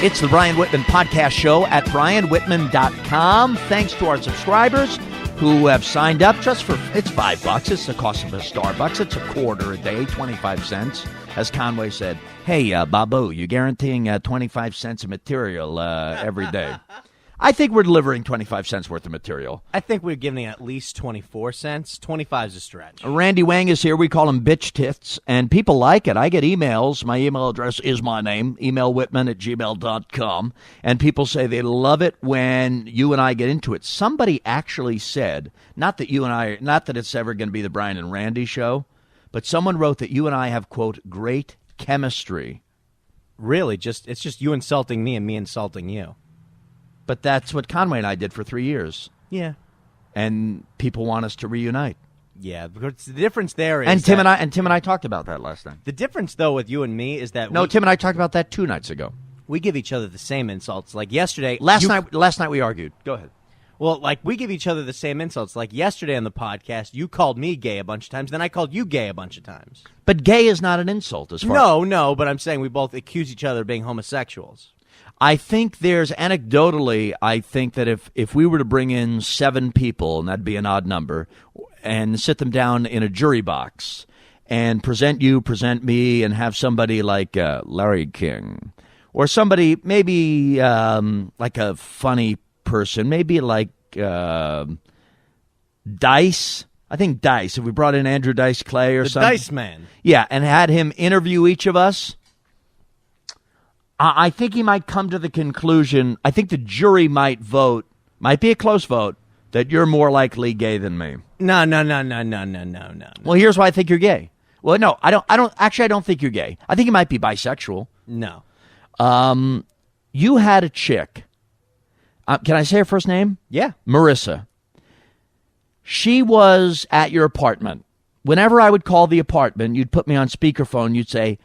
It's the Brian Whitman Podcast Show at brianwhitman.com. Thanks to our subscribers who have signed up just for, it's $5. It's the cost of a Starbucks. It's a quarter a day, 25 cents. As Conway said, hey, Babu, you're guaranteeing 25 cents of material every day. I think we're delivering 25 cents worth of material. I think we're giving at least 24 cents. 25 is a stretch. Randy Wang is here. We call him Bitch Tits, and people like it. I get emails. My email address is my name, emailwhitman@gmail.com, and people say they love it when you and I get into it. Somebody actually said, not that it's ever going to be the Brian and Randy show, but someone wrote that you and I have, quote, great chemistry. Really? It's just you insulting me and me insulting you. But that's what Conway and I did for 3 years. Yeah. And people want us to reunite. Yeah, because the difference there is and Tim and I talked about that last night. The difference, though, with you and me is that Tim and I talked about that 2 nights ago. We give each other the same insults. Like yesterday, last night we argued. Go ahead. Well, like we give each other the same insults. Like yesterday on the podcast, you called me gay a bunch of times, then I called you gay a bunch of times. But gay is not an insult, as far. No, but I'm saying we both accuse each other of being homosexuals. I think anecdotally, I think that if we were to bring in 7 people, and that'd be an odd number, and sit them down in a jury box and present me, and have somebody like Larry King, or somebody maybe like a funny person, maybe like Dice. I think Dice. If we brought in Andrew Dice Clay or something. The Dice Man. Yeah, and had him interview each of us. I think he might come to the conclusion, I think the jury might be a close vote, that you're more likely gay than me. No. Well, here's why I think you're gay. Well, no, I don't think you're gay. I think you might be bisexual. No. You had a chick. Can I say her first name? Yeah. Marissa. She was at your apartment. Whenever I would call the apartment, you'd put me on speakerphone. You'd say,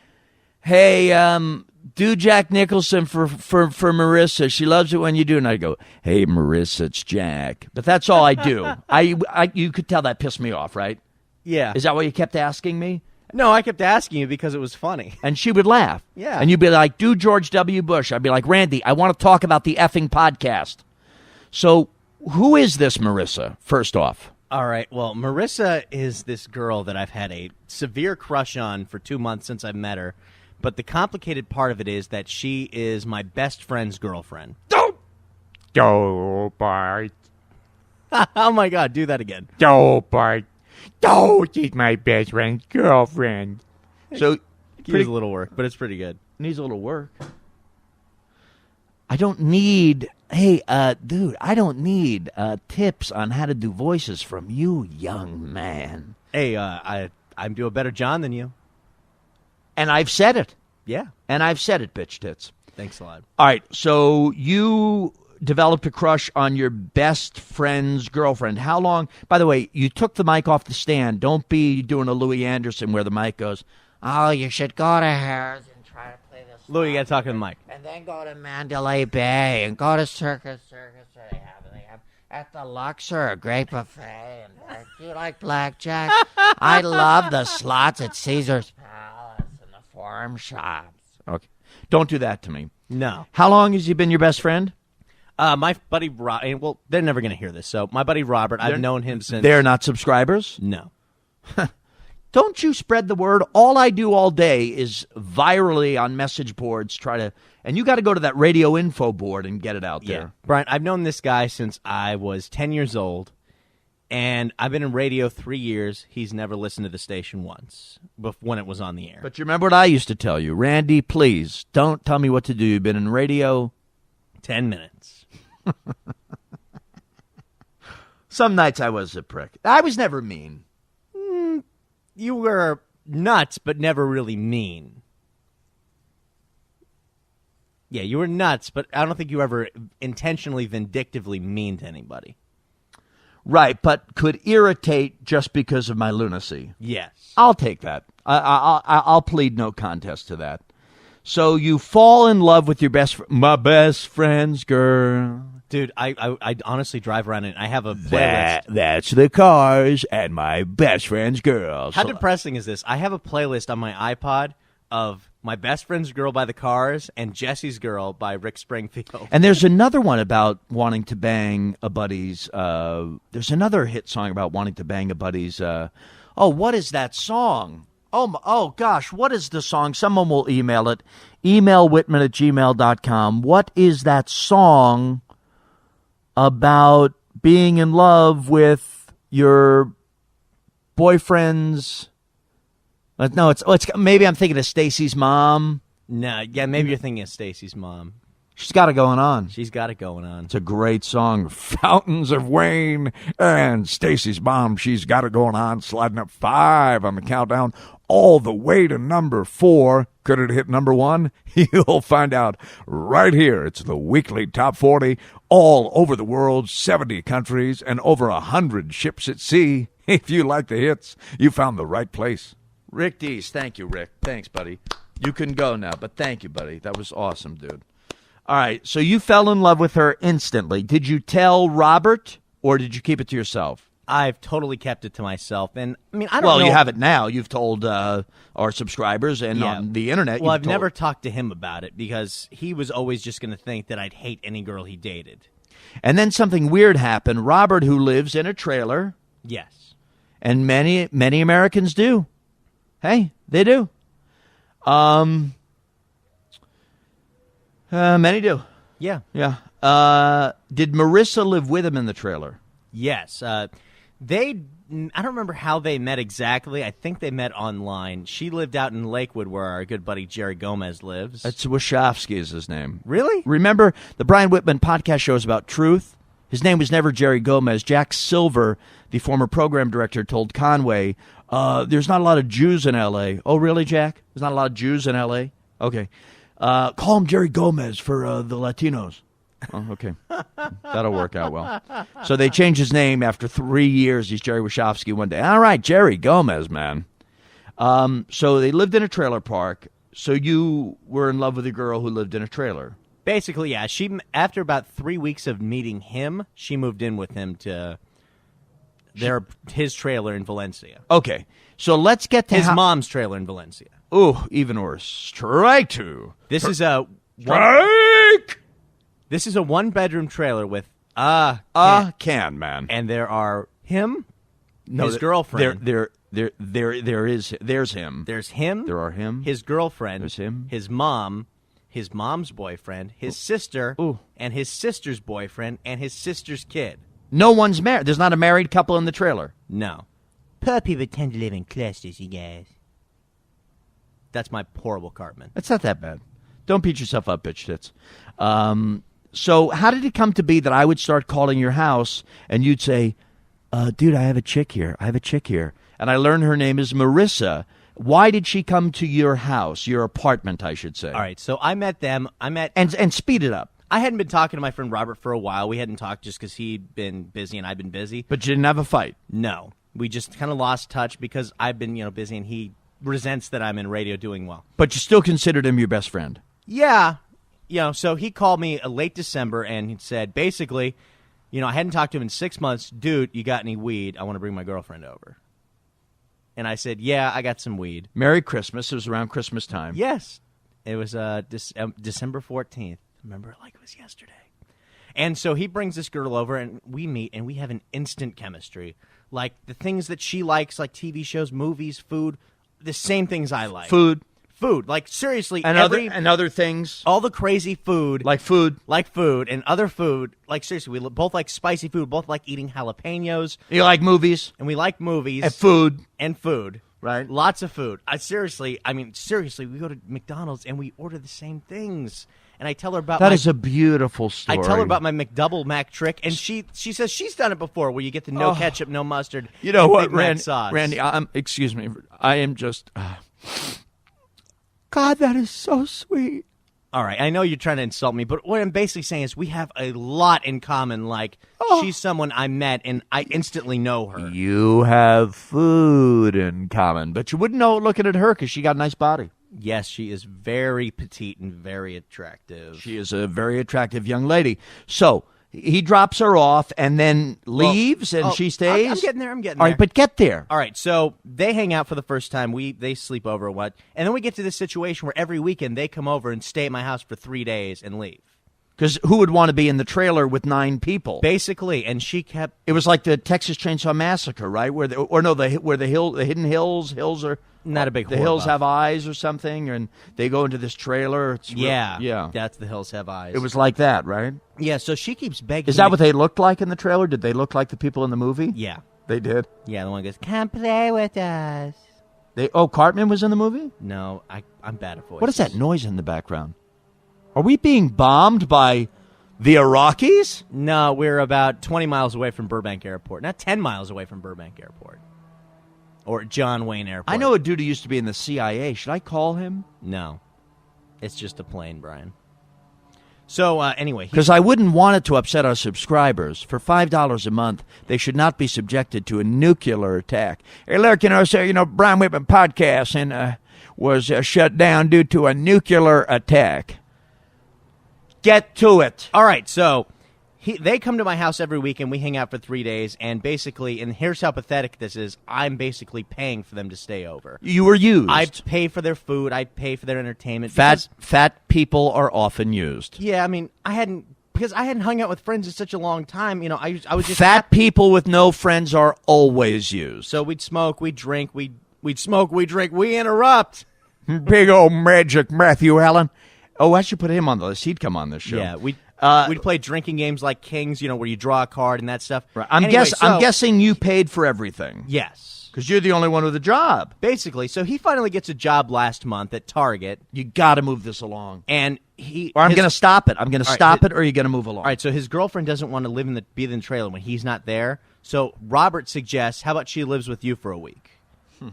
hey, do Jack Nicholson for Marissa. She loves it when you do. And I go, hey, Marissa, it's Jack. But that's all I do. You could tell that pissed me off, right? Yeah. Is that what you kept asking me? No, I kept asking you because it was funny. And she would laugh. Yeah. And you'd be like, do George W. Bush. I'd be like, Randy, I want to talk about the effing podcast. So who is this Marissa, first off? All right. Well, Marissa is this girl that I've had a severe crush on for 2 months since I've met her. But the complicated part of it is that she is my best friend's girlfriend. Don't Bart. Oh, my God. Do that again. Don't Bart. Don't eat my best friend's girlfriend. So needs a little work, but it's pretty good. Needs a little work. I don't need, I don't need tips on how to do voices from you, young man. Hey, I'm doing a better John than you. And I've said it. Yeah. And I've said it, bitch tits. Thanks a lot. All right, so you developed a crush on your best friend's girlfriend. How long? By the way, you took the mic off the stand. Don't be doing a Louis Anderson where the mic goes, oh, you should go to Harris and try to play this. Louis, you got to talk to the mic. And then go to Mandalay Bay and go to Circus where they have at the Luxor, a great buffet. And do you like blackjack? I love the slots at Caesar's Palace and the Forum Shops. Okay. Don't do that to me. No. How long has he been your best friend? My buddy Robert, well, they're never going to hear this. So my buddy Robert, I've known him since. They're not subscribers? No. Don't you spread the word. All I do all day is virally on message boards and you got to go to that radio info board and get it out there. Brian, I've known this guy since I was 10 years old, and I've been in radio 3 years. He's never listened to the station once when it was on the air. But you remember what I used to tell you? Randy, please, don't tell me what to do. You've been in radio 10 minutes. Some nights I was a prick. I was never mean. You were nuts, but never really mean. Yeah, you were nuts, but I don't think you were ever intentionally, vindictively mean to anybody. Right, but could irritate just because of my lunacy. Yes. I'll take that. I'll plead no contest to that. So you fall in love with your my best friend's girl. Dude, I honestly drive around and I have a playlist. That's the Cars and my best friend's girl. How depressing is this? I have a playlist on my iPod of My Best Friend's Girl by the Cars, and Jesse's Girl by Rick Springfield. And there's another one about wanting to bang a buddy's. There's another hit song about wanting to bang a buddy's. What is that song? Oh gosh, what is the song? Someone will email it. Email Whitman@gmail.com. What is that song about being in love with your boyfriend's? No, it's maybe I'm thinking of Stacy's mom. No, yeah, maybe you're thinking of Stacy's mom. She's got it going on. She's got it going on. It's a great song. Fountains of Wayne and Stacy's mom. She's got it going on. Sliding up 5 on the countdown, all the way to number 4. Could it hit number 1? You'll find out right here. It's the weekly top 40, all over the world, 70 countries, and over 100 ships at sea. If you like the hits, you found the right place. Rick Dees, thank you, Rick. Thanks, buddy. You can go now, but thank you, buddy. That was awesome, dude. All right, so you fell in love with her instantly. Did you tell Robert, or did you keep it to yourself? I've totally kept it to myself, and I mean, I don't know. Well, you have it now. You've told our subscribers and on the internet. Well, I've never talked to him about it because he was always just going to think that I'd hate any girl he dated. And then something weird happened. Robert, who lives in a trailer. Yes. And many Americans do. Hey, they do. Many do. Yeah. Yeah. Did Marissa live with him in the trailer? Yes. I don't remember how they met exactly. I think they met online. She lived out in Lakewood where our good buddy Jerry Gomez lives. That's Wachowski is his name. Really? Remember, the Brian Whitman podcast show is about truth. His name was never Jerry Gomez. Jack Silver, the former program director, told Conway, there's not a lot of Jews in L.A. Oh, really, Jack? There's not a lot of Jews in L.A.? Okay. Call him Jerry Gomez for the Latinos. Oh, okay. That'll work out well. So they changed his name after 3 years. He's Jerry Wachowski one day. All right, Jerry Gomez, man. So they lived in a trailer park. So you were in love with a girl who lived in a trailer. Basically, yeah. After about 3 weeks of meeting him, she moved in with him to his trailer in Valencia. Okay. So let's get to his mom's trailer in Valencia. Ooh, even worse. Strike two. This is a one-bedroom trailer with can, man. And there are him, his girlfriend. There's him. There's him. There are him. His girlfriend. There's him. His mom. His mom's boyfriend. His sister. Ooh. And his sister's boyfriend. And his sister's kid. No one's married. There's not a married couple in the trailer. No. Poor people tend to live in clusters, you guys. That's my horrible Cartman. That's not that bad. Don't beat yourself up, bitch tits. So how did it come to be that I would start calling your house and you'd say, dude, I have a chick here. And I learned her name is Marissa. Why did she come to your house, your apartment, I should say? All right, so I met them. And speed it up. I hadn't been talking to my friend Robert for a while. We hadn't talked just because he'd been busy and I'd been busy. But you didn't have a fight? No. We just kind of lost touch because I've been, busy and he resents that I'm in radio doing well. But you still considered him your best friend? Yeah. So he called me late December and he said, basically, I hadn't talked to him in 6 months. Dude, you got any weed? I want to bring my girlfriend over. And I said, yeah, I got some weed. Merry Christmas. It was around Christmas time. Yes. It was December 14th. Remember it like it was yesterday. And so he brings this girl over and we meet and we have an instant chemistry. Like the things that she likes, like TV shows, movies, food, the same things I like. Food. Like seriously. And other things. All the crazy food. Like food. And other food. Like seriously, we both like spicy food, both like eating jalapenos. You like movies. And we like movies. And food. Right. Lots of food. Seriously, we go to McDonald's and we order the same things. And I tell her about that is a beautiful story. I tell her about my McDouble Mac trick, and she says she's done it before, where you get the no ketchup, no mustard. You know what, sauce. Randy? Excuse me. I am just. God, that is so sweet. All right, I know you're trying to insult me, but what I'm basically saying is we have a lot in common. Like she's someone I met, and I instantly know her. You have food in common, but you wouldn't know looking at her because she got a nice body. Yes, she is very petite and very attractive. She is a very attractive young lady. So he drops her off and then leaves, and she stays. I'm getting there. I'm getting All there. right, but get there. All right, so they hang out for the first time. They sleep over and what, and then we get to this situation where every weekend they come over and stay at my house for 3 days and leave. Because who would want to be in the trailer with 9 people? Basically, and she kept. It was like the Texas Chainsaw Massacre, right? Where the hidden hills are Not a big The horror hills buff. have eyes or something, and they go into this trailer. It's yeah. That's The Hills Have Eyes. It was like that, right? Yeah, so she keeps begging. Is that what they looked like in the trailer? Did they look like the people in the movie? Yeah. They did. Yeah, the one goes, "Come play with us." Cartman was in the movie? No, I'm bad at voices. What is that noise in the background? Are we being bombed by the Iraqis? No, we're about 20 miles away from Burbank Airport. Not 10 miles away from Burbank Airport. Or John Wayne Airport. I know a dude who used to be in the CIA. Should I call him? No. It's just a plane, Brian. So, anyway. Because I wouldn't want it to upset our subscribers. For $5 a month, they should not be subjected to a nuclear attack. Hey, look, Brian Whitman podcast was shut down due to a nuclear attack. Get to it. All right, so they come to my house every week, and we hang out for 3 days, and basically, and here's how pathetic this is, I'm basically paying for them to stay over. You were used. I pay for their food. I pay for their entertainment. Fat people are often used. Yeah, I mean, because I hadn't hung out with friends in such a long time, I was just Fat people with no friends are always used. So we'd smoke, we'd drink, we'd smoke, we'd drink, we interrupt. Big old magic Matthew Allen. Oh, I should put him on the list. He'd come on this show. Yeah, we'd play drinking games like Kings, where you draw a card and that stuff. Right. I'm guessing you paid for everything. Yes. Because you're the only one with a job. Basically, so he finally gets a job last month at Target. You got to move this along. And Or I'm going to stop it. I'm going to stop it, or you're going to move along. All right, so his girlfriend doesn't want to be in the trailer when he's not there. So Robert suggests, how about she lives with you for a week?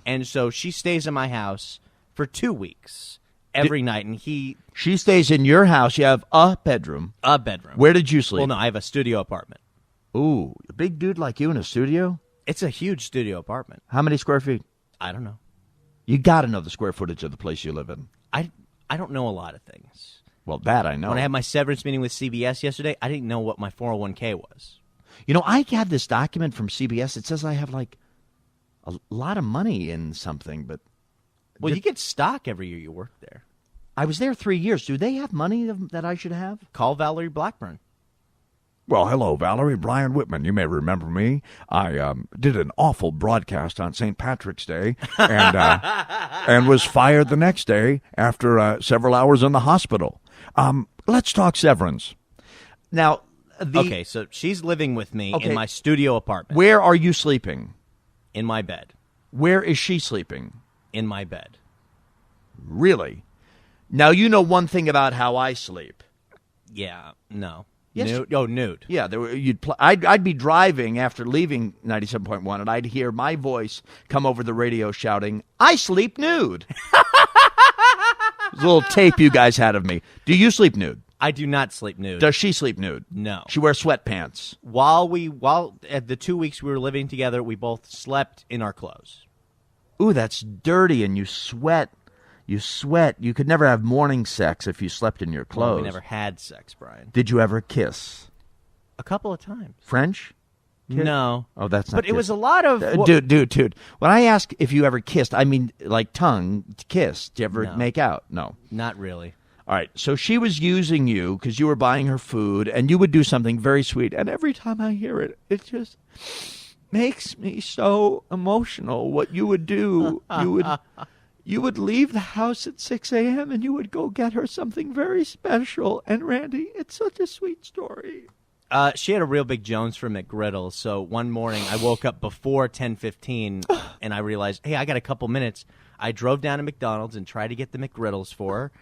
And so she stays in my house for 2 weeks. Every night, and she stays in your house. You have a bedroom. A bedroom. Where did you sleep? Well, no, I have a studio apartment. Ooh, a big dude like you in a studio? It's a huge studio apartment. How many square feet? I don't know. You got to know the square footage of the place you live in. I don't know a lot of things. Well, that I know. When I had my severance meeting with CBS yesterday, I didn't know what my 401k was. I have this document from CBS. It says I have like a lot of money in something, but. Well, you get stock every year you work there. I was there 3 years. Do they have money that I should have? Call Valerie Blackburn. Well, hello, Valerie. Brian Whitman. You may remember me. I did an awful broadcast on St. Patrick's Day and was fired the next day after several hours in the hospital. Let's talk severance. Now, okay, so she's living with me in my studio apartment. Where are you sleeping? In my bed. Where is she sleeping? In my bed. Really? Now, you know one thing about how I sleep. Yeah, no. Yes. Nude? Oh, nude. Yeah, I'd be driving after leaving 97.1, and I'd hear my voice come over the radio shouting, "I sleep nude." There's a little tape you guys had of me. Do you sleep nude? I do not sleep nude. Does she sleep nude? No. She wears sweatpants. While at the 2 weeks we were living together, we both slept in our clothes. Ooh, that's dirty, and you sweat. You sweat. You could never have morning sex if you slept in your clothes. Well, we never had sex, Brian. Did you ever kiss? A couple of times. French? Kiss? No. Oh, that's not But kiss. it was a lot of... Dude. When I ask if you ever kissed, I mean like tongue kiss. Did you ever No. make out? No. Not really. All right, so she was using you because you were buying her food, and you would do something very sweet. And every time I hear it, it just makes me so emotional. What you would do, you would leave the house at 6 a.m. and you would go get her something very special. And Randy, it's such a sweet story. She had a real big Jones for McGriddles, so one morning I woke up before 10:15, and I realized, hey, I got a couple minutes. I drove down to McDonald's and tried to get the McGriddles for her.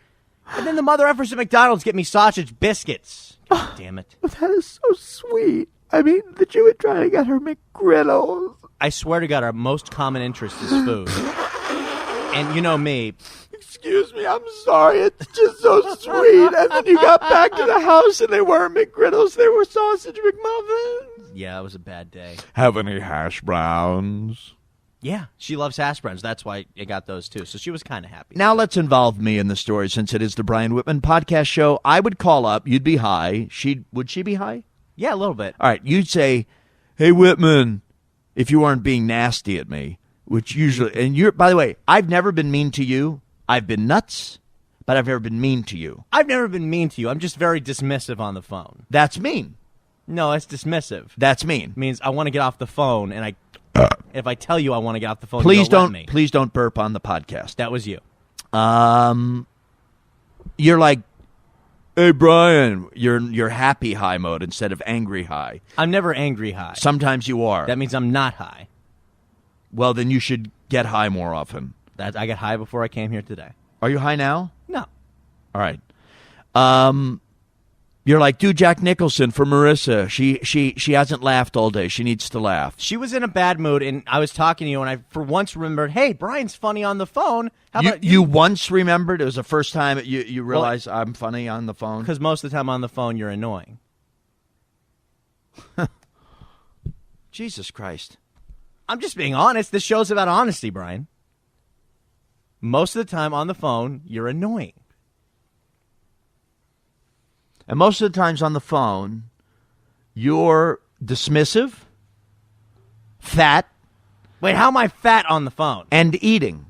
And then the mother effers at McDonald's get me sausage biscuits. God damn it. That is so sweet. I mean, that you would try to get her McGriddles. I swear to God, our most common interest is food. And you know me. Excuse me, I'm sorry. It's just so sweet. And then you got back to the house and they weren't McGriddles, they were sausage McMuffins. Yeah, it was a bad day. Have any hash browns? Yeah, she loves hash browns. That's why I got those too. So she was kind of happy. Now let's involve me in the story since it is the Brian Whitman podcast show. I would call up. You'd be high. Would she be high? Yeah, a little bit. All right, you'd say, "Hey, Whitman," if you weren't being nasty at me, which usually, and you're, by the way, I've never been mean to you. I've been nuts, but I've never been mean to you. I've never been mean to you. I'm just very dismissive on the phone. That's mean. No, that's dismissive. That's mean. It means I want to get off the phone, and if I tell you I want to get off the phone, Please you don't let don't. me. Please don't burp on the podcast. That was you. You're like, "Hey, Brian," you're happy high mode instead of angry high. I'm never angry high. Sometimes you are. That means I'm not high. Well, then you should get high more often. I got high before I came here today. Are you high now? No. All right. You're like, "Do Jack Nicholson for Marissa. She hasn't laughed all day. She needs to laugh." She was in a bad mood, and I was talking to you, and I for once remembered, hey, Brian's funny on the phone. How about You once remembered? It was the first time you realized I'm funny on the phone? Because most of the time on the phone, you're annoying. Jesus Christ. I'm just being honest. This show's about honesty, Brian. Most of the time on the phone, you're annoying. And most of the times on the phone, you're dismissive, fat, Wait, how am I fat on the phone? and eating.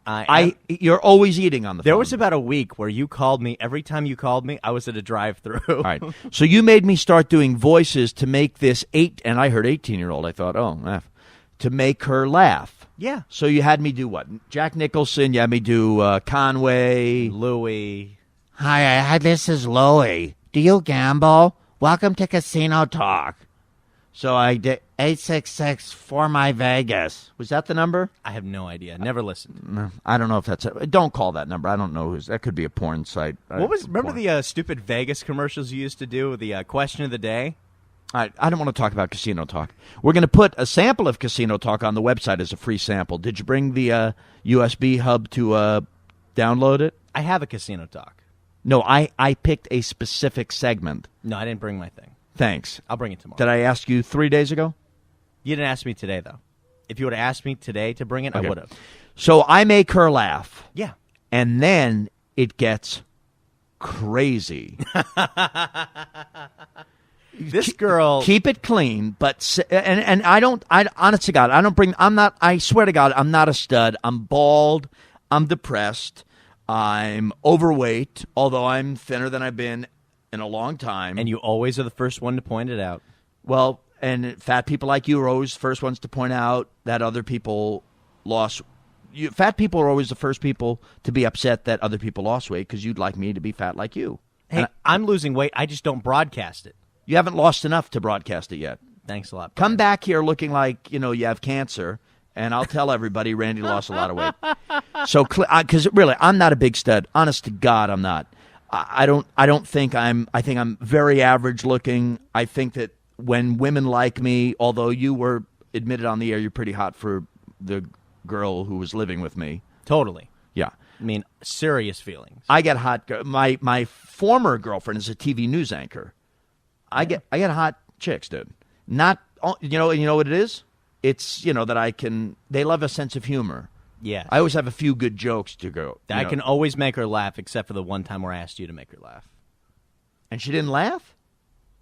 I You're always eating on the phone. There was about a week where you called me. Every time you called me, I was at a drive-thru. All right. So you made me start doing voices to make this and I heard 18-year-old. I thought, to make her laugh. Yeah. So you had me do what? Jack Nicholson. You had me do Conway. Louis. Hi, this is Louie. Do you gamble? Welcome to Casino Talk. So I did. 866 for my Vegas. Was that the number? I have no idea. Never listened. No, I don't know if that's it. Don't call that number. I don't know who's. That could be a porn site. Remember the stupid Vegas commercials you used to do with the question of the day? I don't want to talk about Casino Talk. We're going to put a sample of Casino Talk on the website as a free sample. Did you bring the USB hub to download it? I have a Casino Talk. No, I picked a specific segment. No, I didn't bring my thing. Thanks. I'll bring it tomorrow. Did I ask you 3 days ago? You didn't ask me today, though. If you would have asked me today to bring it, Okay. I would have. So I make her laugh. Yeah. And then it gets crazy. This girl. Keep it clean, but and honest to God, I swear to God, I'm not a stud. I'm bald. I'm depressed. I'm overweight, although I'm thinner than I've been in a long time. And you always are the first one to point it out. Well, and fat people like you are always the first ones to point out that other people lost. Fat people are always the first people to be upset that other people lost weight because you'd like me to be fat like you. Hey, I'm losing weight. I just don't broadcast it. You haven't lost enough to broadcast it yet. Thanks a lot. Come back here looking like, you have cancer, and I'll tell everybody Randy lost a lot of weight. So, because really, I'm not a big stud. Honest to God, I'm not. I think I'm very average looking. I think that when women like me, although you were admitted on the air, you're pretty hot for the girl who was living with me. Totally. Yeah. I mean, serious feelings. I get hot. My former girlfriend is a TV news anchor. I get hot chicks, dude. Not you know what it is? It's that they love a sense of humor. Yes. I always have a few good jokes to go. I can always make her laugh, except for the one time where I asked you to make her laugh. And she didn't laugh?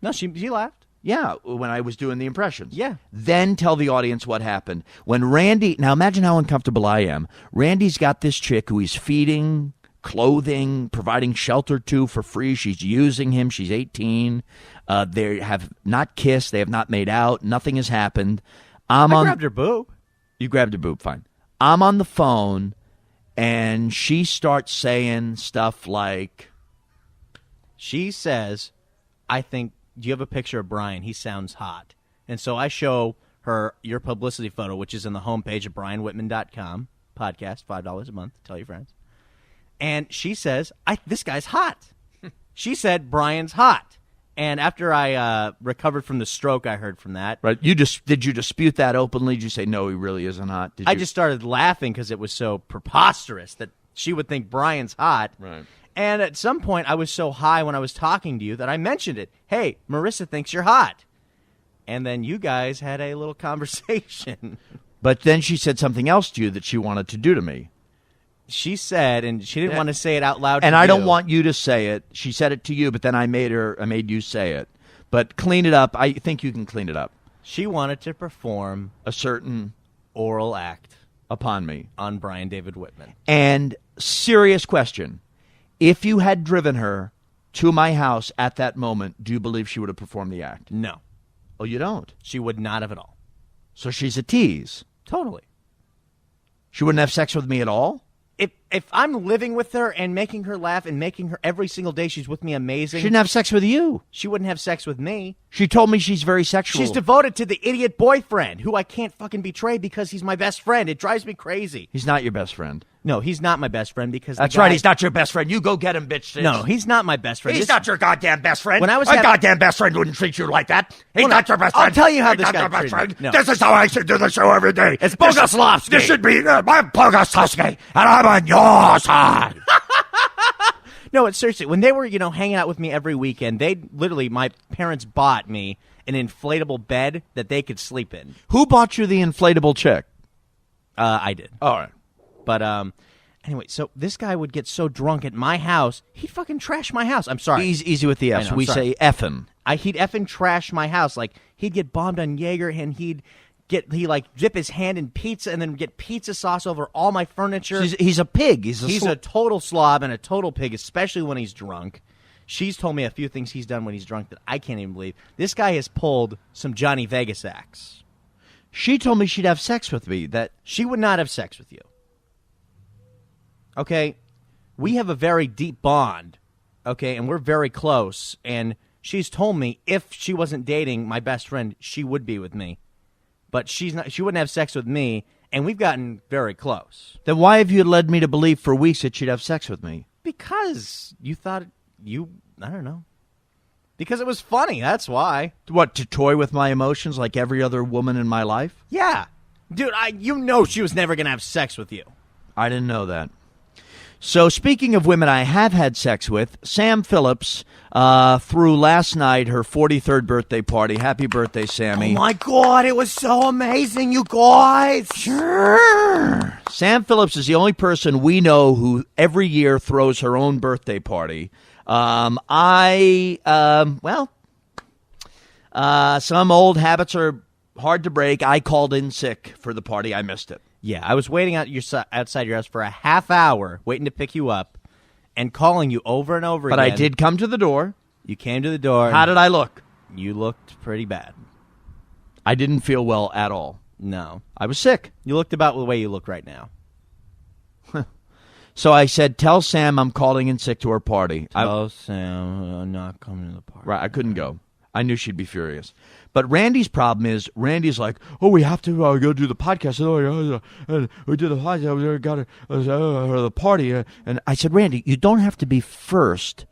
No, she laughed. Yeah, when I was doing the impressions. Yeah. Then tell the audience what happened. When Randy, now imagine how uncomfortable I am. Randy's got this chick who he's feeding, clothing, providing shelter to for free. She's using him. She's 18. They have not kissed. They have not made out. Nothing has happened. I grabbed her boob. You grabbed her boob, fine. I'm on the phone, and she starts saying stuff like... She says, I think, do you have a picture of Brian? He sounds hot. And so I show her your publicity photo, which is on the homepage of brianwhitman.com. Podcast, $5 a month. Tell your friends. And she says, this guy's hot. She said, Brian's hot. And after I recovered from the stroke I heard from that. Right. Did you dispute that openly? Did you say, no, he really isn't hot? I just started laughing because it was so preposterous that she would think Brian's hot. Right. And at some point, I was so high when I was talking to you that I mentioned it. Hey, Marissa thinks you're hot. And then you guys had a little conversation. But then she said something else to you that she wanted to do to me. She said, and she didn't want to say it out loud. And to I you. don't want you to say it. She said it to you, but then I made you say it. But clean it up. I think you can clean it up. She wanted to perform A certain oral act upon me. on Brian David Whitman. And serious question. If you had driven her to my house at that moment, do you believe she would have performed the act? No, Oh, you don't? she would not have at all. So she's a tease. Totally. She wouldn't have sex with me at all? If I'm living with her and making her laugh and making her every single day she's with me amazing, She didn't have sex with you. she wouldn't have sex with me. She told me she's very sexual. She's devoted to the idiot boyfriend who I can't fucking betray because he's my best friend. It drives me crazy. He's not your best friend. No, he's not my best friend because That's right. He's not your best friend. You go get him, bitch. No, he's not my best friend. He's not your goddamn best friend. When I was My having- goddamn best friend wouldn't treat you like that. He's Well, not your best I'll friend. tell you how He's this not guy your best treated friend. me. No. This is how I should do the show every day. It's This- Bogoslavsky. This should be I'm Bogoslavsky, and I'm on your side. No, it's seriously. When they were, hanging out with me every weekend, my parents bought me an inflatable bed that they could sleep in. Who bought you the inflatable chick? I did. All right. But anyway, so this guy would get so drunk at my house, he'd fucking trash my house. I'm sorry. Easy with the I F's. know, We sorry. say effing. He'd effing trash my house. Like, he'd get bombed on Jaeger, and he'd dip his hand in pizza and then get pizza sauce over all my furniture. He's a pig. He's a total slob and a total pig, especially when he's drunk. She's told me a few things he's done when he's drunk that I can't even believe. This guy has pulled some Johnny Vegas acts. She told me she'd have sex with me. That She would not have sex with you. Okay? We have a very deep bond, okay, and we're very close, and she's told me if she wasn't dating my best friend, she would be with me. But she wouldn't have sex with me, and we've gotten very close. Then why have you led me to believe for weeks that she'd have sex with me? Because you thought I don't know. Because it was funny, that's why. What, to toy with my emotions like every other woman in my life? Yeah. Dude, she was never going to have sex with you. I didn't know that. So speaking of women I have had sex with, Sam Phillips threw last night her 43rd birthday party. Happy birthday, Sammy. Oh my God, it was so amazing, you guys. Sure. Sam Phillips is the only person we know who every year throws her own birthday party. Some old habits are hard to break. I called in sick for the party. I missed it. Yeah, I was waiting outside your house for a half hour, waiting to pick you up, and calling you over and over But again. I did come to the door. You came to the door. How did I look? You looked pretty bad. I didn't feel well at all. No. I was sick. You looked about the way you look right now. So I said, tell Sam I'm calling in sick to her party. Tell Sam I'm not coming to the party. Right, I couldn't go. I knew she'd be furious. But Randy's problem is, Randy's like, oh, we have to go do the podcast. We did the podcast. We got the party. And I said, Randy, you don't have to be first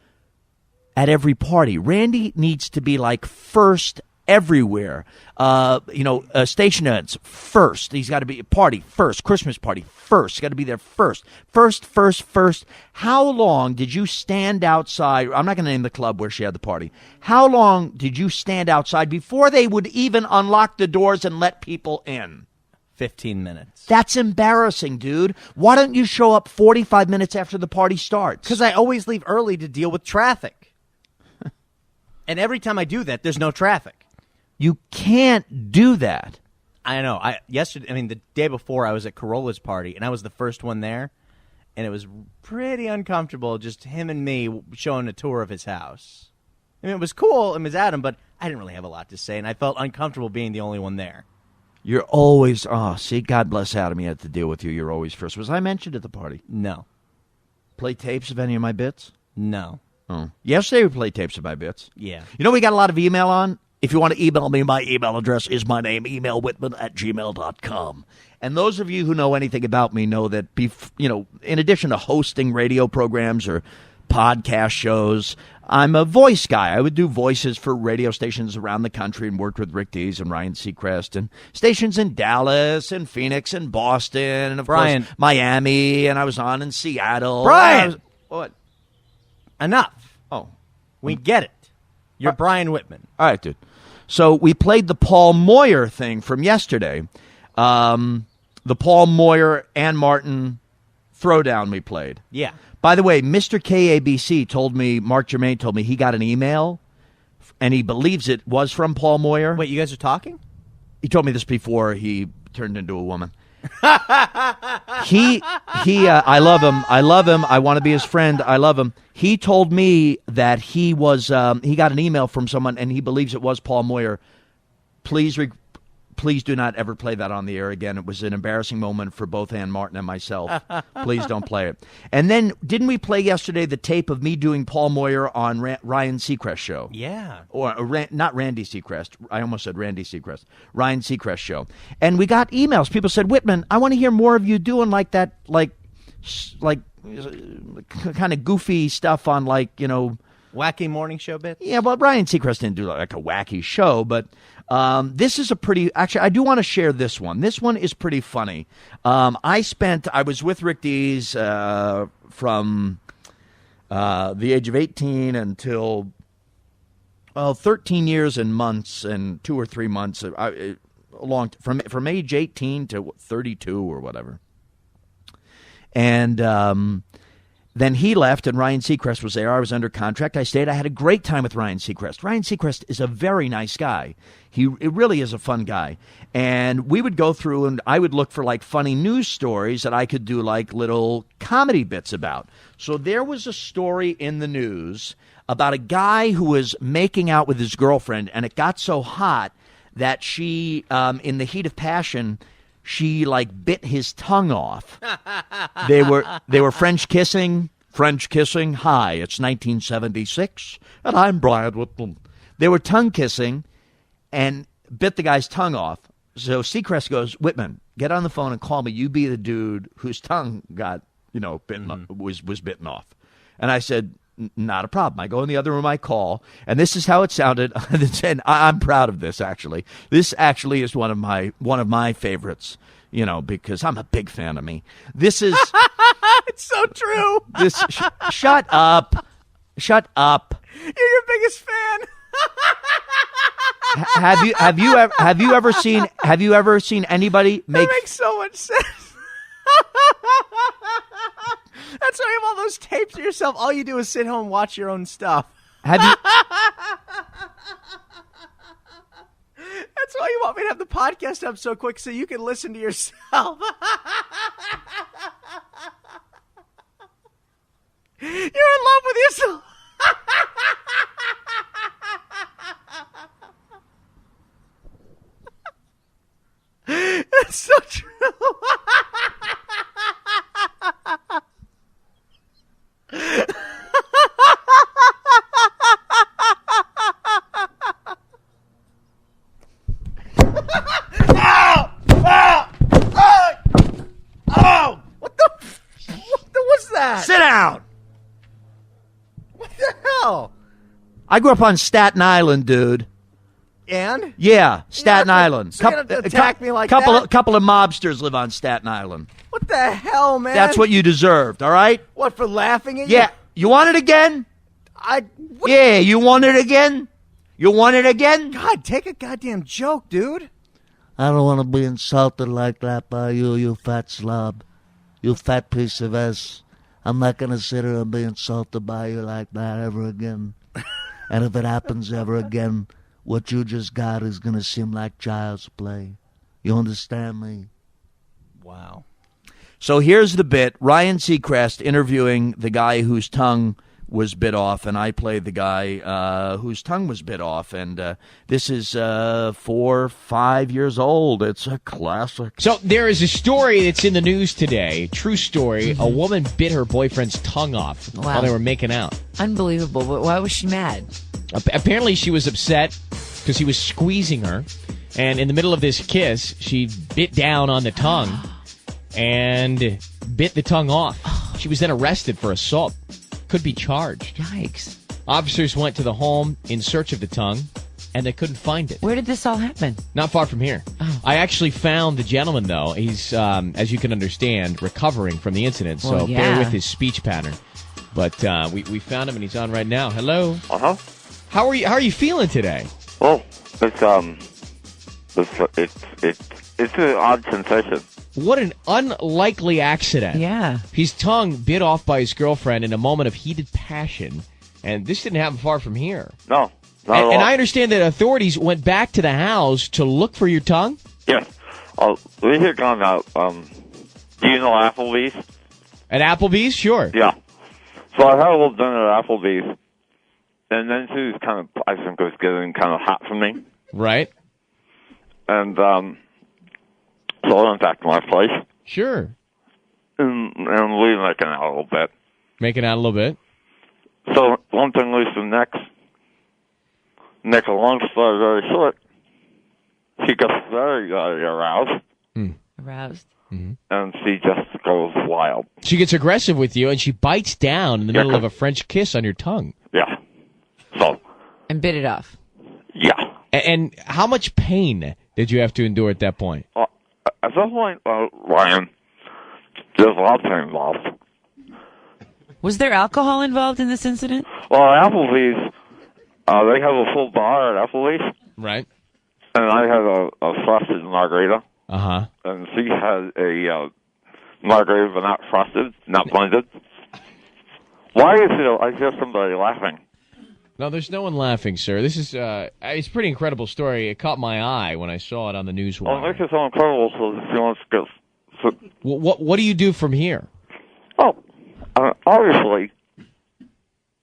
at every party. Randy needs to be like first everywhere. Station ads first. He's got to be party first. Christmas party first. He's got to be there first. First. How long did you stand outside? I'm not going to name the club where she had the party. How long did you stand outside before they would even unlock the doors and let people in? 15 minutes. That's embarrassing, dude. Why don't you show up 45 minutes after the party starts? Because I always leave early to deal with traffic. And every time I do that, there's no traffic. You can't do that. I know. The day before, I was at Corolla's party, and I was the first one there, and it was pretty uncomfortable, just him and me showing a tour of his house. I mean, it was cool, it was Adam, but I didn't really have a lot to say, and I felt uncomfortable being the only one there. You're always, God bless Adam, he had to deal with you. You're always first. Was I mentioned at the party? No. Play tapes of any of my bits? No. Oh. Yesterday we played tapes of my bits. Yeah. You know we got a lot of email on? If you want to email me, my email address is my name, emailwhitman@gmail.com. And those of you who know anything about me know that, in addition to hosting radio programs or podcast shows, I'm a voice guy. I would do voices for radio stations around the country and worked with Rick Dees and Ryan Seacrest and stations in Dallas and Phoenix and Boston and, of Brian. course, Miami. And I was on in Seattle. Brian! What? Enough. Oh. We get it. You're Brian Whitman. All right, dude. So we played the Paul Moyer thing from yesterday. The Paul Moyer, Ann Martin throwdown we played. Yeah. By the way, Mr. KABC told me, Mark Germain told me he got an email and he believes it was from Paul Moyer. Wait, you guys are talking? He told me this before he turned into a woman. I love him. I want to be his friend. I love him. He told me that he got an email from someone, and he believes it was Paul Moyer. Please do not ever play that on the air again. It was an embarrassing moment for both Ann Martin and myself. Please don't play it. And then, didn't we play yesterday the tape of me doing Paul Moyer on Ryan Seacrest show? Yeah. Or not Randy Seacrest. I almost said Randy Seacrest. Ryan Seacrest show. And we got emails. People said, Whitman, I want to hear more of you doing like that, like kind of goofy stuff on Wacky morning show bit? Yeah, well, Ryan Seacrest didn't do like a wacky show, but this is actually, I do want to share this one. This one is pretty funny. I was with Rick Dees from the age of 18 until 13 years and months and 2 or 3 months, from age 18 to 32 or whatever. And then he left, and Ryan Seacrest was there. I was under contract. I stayed. I had a great time with Ryan Seacrest. Ryan Seacrest is a very nice guy. It really is a fun guy. And we would go through, and I would look for like funny news stories that I could do like little comedy bits about. So there was a story in the news about a guy who was making out with his girlfriend, and it got so hot that she, in the heat of passion, she like bit his tongue off. They were French kissing. Hi, it's 1976, and I'm Brian Whitman. They were tongue kissing, and bit the guy's tongue off. So Seacrest goes, Whitman, get on the phone and call me. You be the dude whose tongue got bitten was bitten off. And I said, not a problem. I go in the other room, I call, and this is how it sounded. And I'm proud of this, actually. This actually is one of my favorites, because I'm a big fan of me. This is it's so true. Shut up. You're your biggest fan. Have you ever seen anybody make? That makes so much sense. That's why you have all those tapes of yourself. All you do is sit home and watch your own stuff. Have you? That's why you want me to have the podcast up so quick so you can listen to yourself. You're in love with yourself. It's so true. What was that? Sit down. What the hell? I grew up on Staten Island, dude. And? Yeah, Staten Island. So you're gonna attack me like that? Couple of mobsters live on Staten Island. What the hell, man? That's what you deserved, all right? What, for laughing at you? Yeah. You want it again? Yeah, you want it again? You want it again? God, take a goddamn joke, dude. I don't want to be insulted like that by you, you fat slob. You fat piece of ass. I'm not going to sit here and be insulted by you like that ever again. And if it happens ever again, what you just got is going to seem like child's play. You understand me? Wow. So here's the bit. Ryan Seacrest interviewing the guy whose tongue was bit off, and I played the guy whose tongue was bit off. And this is 4 or 5 years old. It's a classic. So there is a story that's in the news today, true story. A woman bit her boyfriend's tongue off while they were making out. Unbelievable. But why was she mad? Apparently she was upset because he was squeezing her. And in the middle of this kiss, she bit down on the tongue and bit the tongue off. She was then arrested for assault. Could be charged. Yikes. Officers went to the home in search of the tongue, and they couldn't find it. Where did this all happen? Not far from here. Oh. I actually found the gentleman, though. He's, as you can understand, recovering from the incident, so Well, yeah. bear with his speech pattern. But we found him, and he's on right now. Hello. Uh-huh. How are you feeling today? Well, it's an odd sensation. What an unlikely accident. Yeah. His tongue bit off by his girlfriend in a moment of heated passion, and this didn't happen far from here. No. Not a And lot. I understand that authorities went back to the house to look for your tongue. Yes. We had gone out. Do you know Applebee's? At Applebee's? Sure. Yeah. So I had a little dinner at Applebee's, and then she was I think it was getting kind of hot for me. Right. And so I went back to my place, Sure. and we were making out a little bit. Making out a little bit. So one thing leads to the next. Make a long story very short, she gets very aroused, Aroused. and she just goes wild. She gets aggressive with you, and she bites down in the middle of a French kiss on your tongue. Yeah. So, And bit it off. yeah. And how much pain did you have to endure at that point? At this point, Ryan, there's a lot of pain involved. Was there alcohol involved in this incident? Well, at Applebee's, they have a full bar at Applebee's, Right. and I had a frosted margarita, Uh-huh. and she had a margarita but not frosted, not blended. Why is it I hear somebody laughing? No, there's no one laughing, sir. This is it's a pretty incredible story. It caught my eye when I saw it on the news Well, it wire. makes it so incredible, so if you want to go... So, What do you do from here? obviously...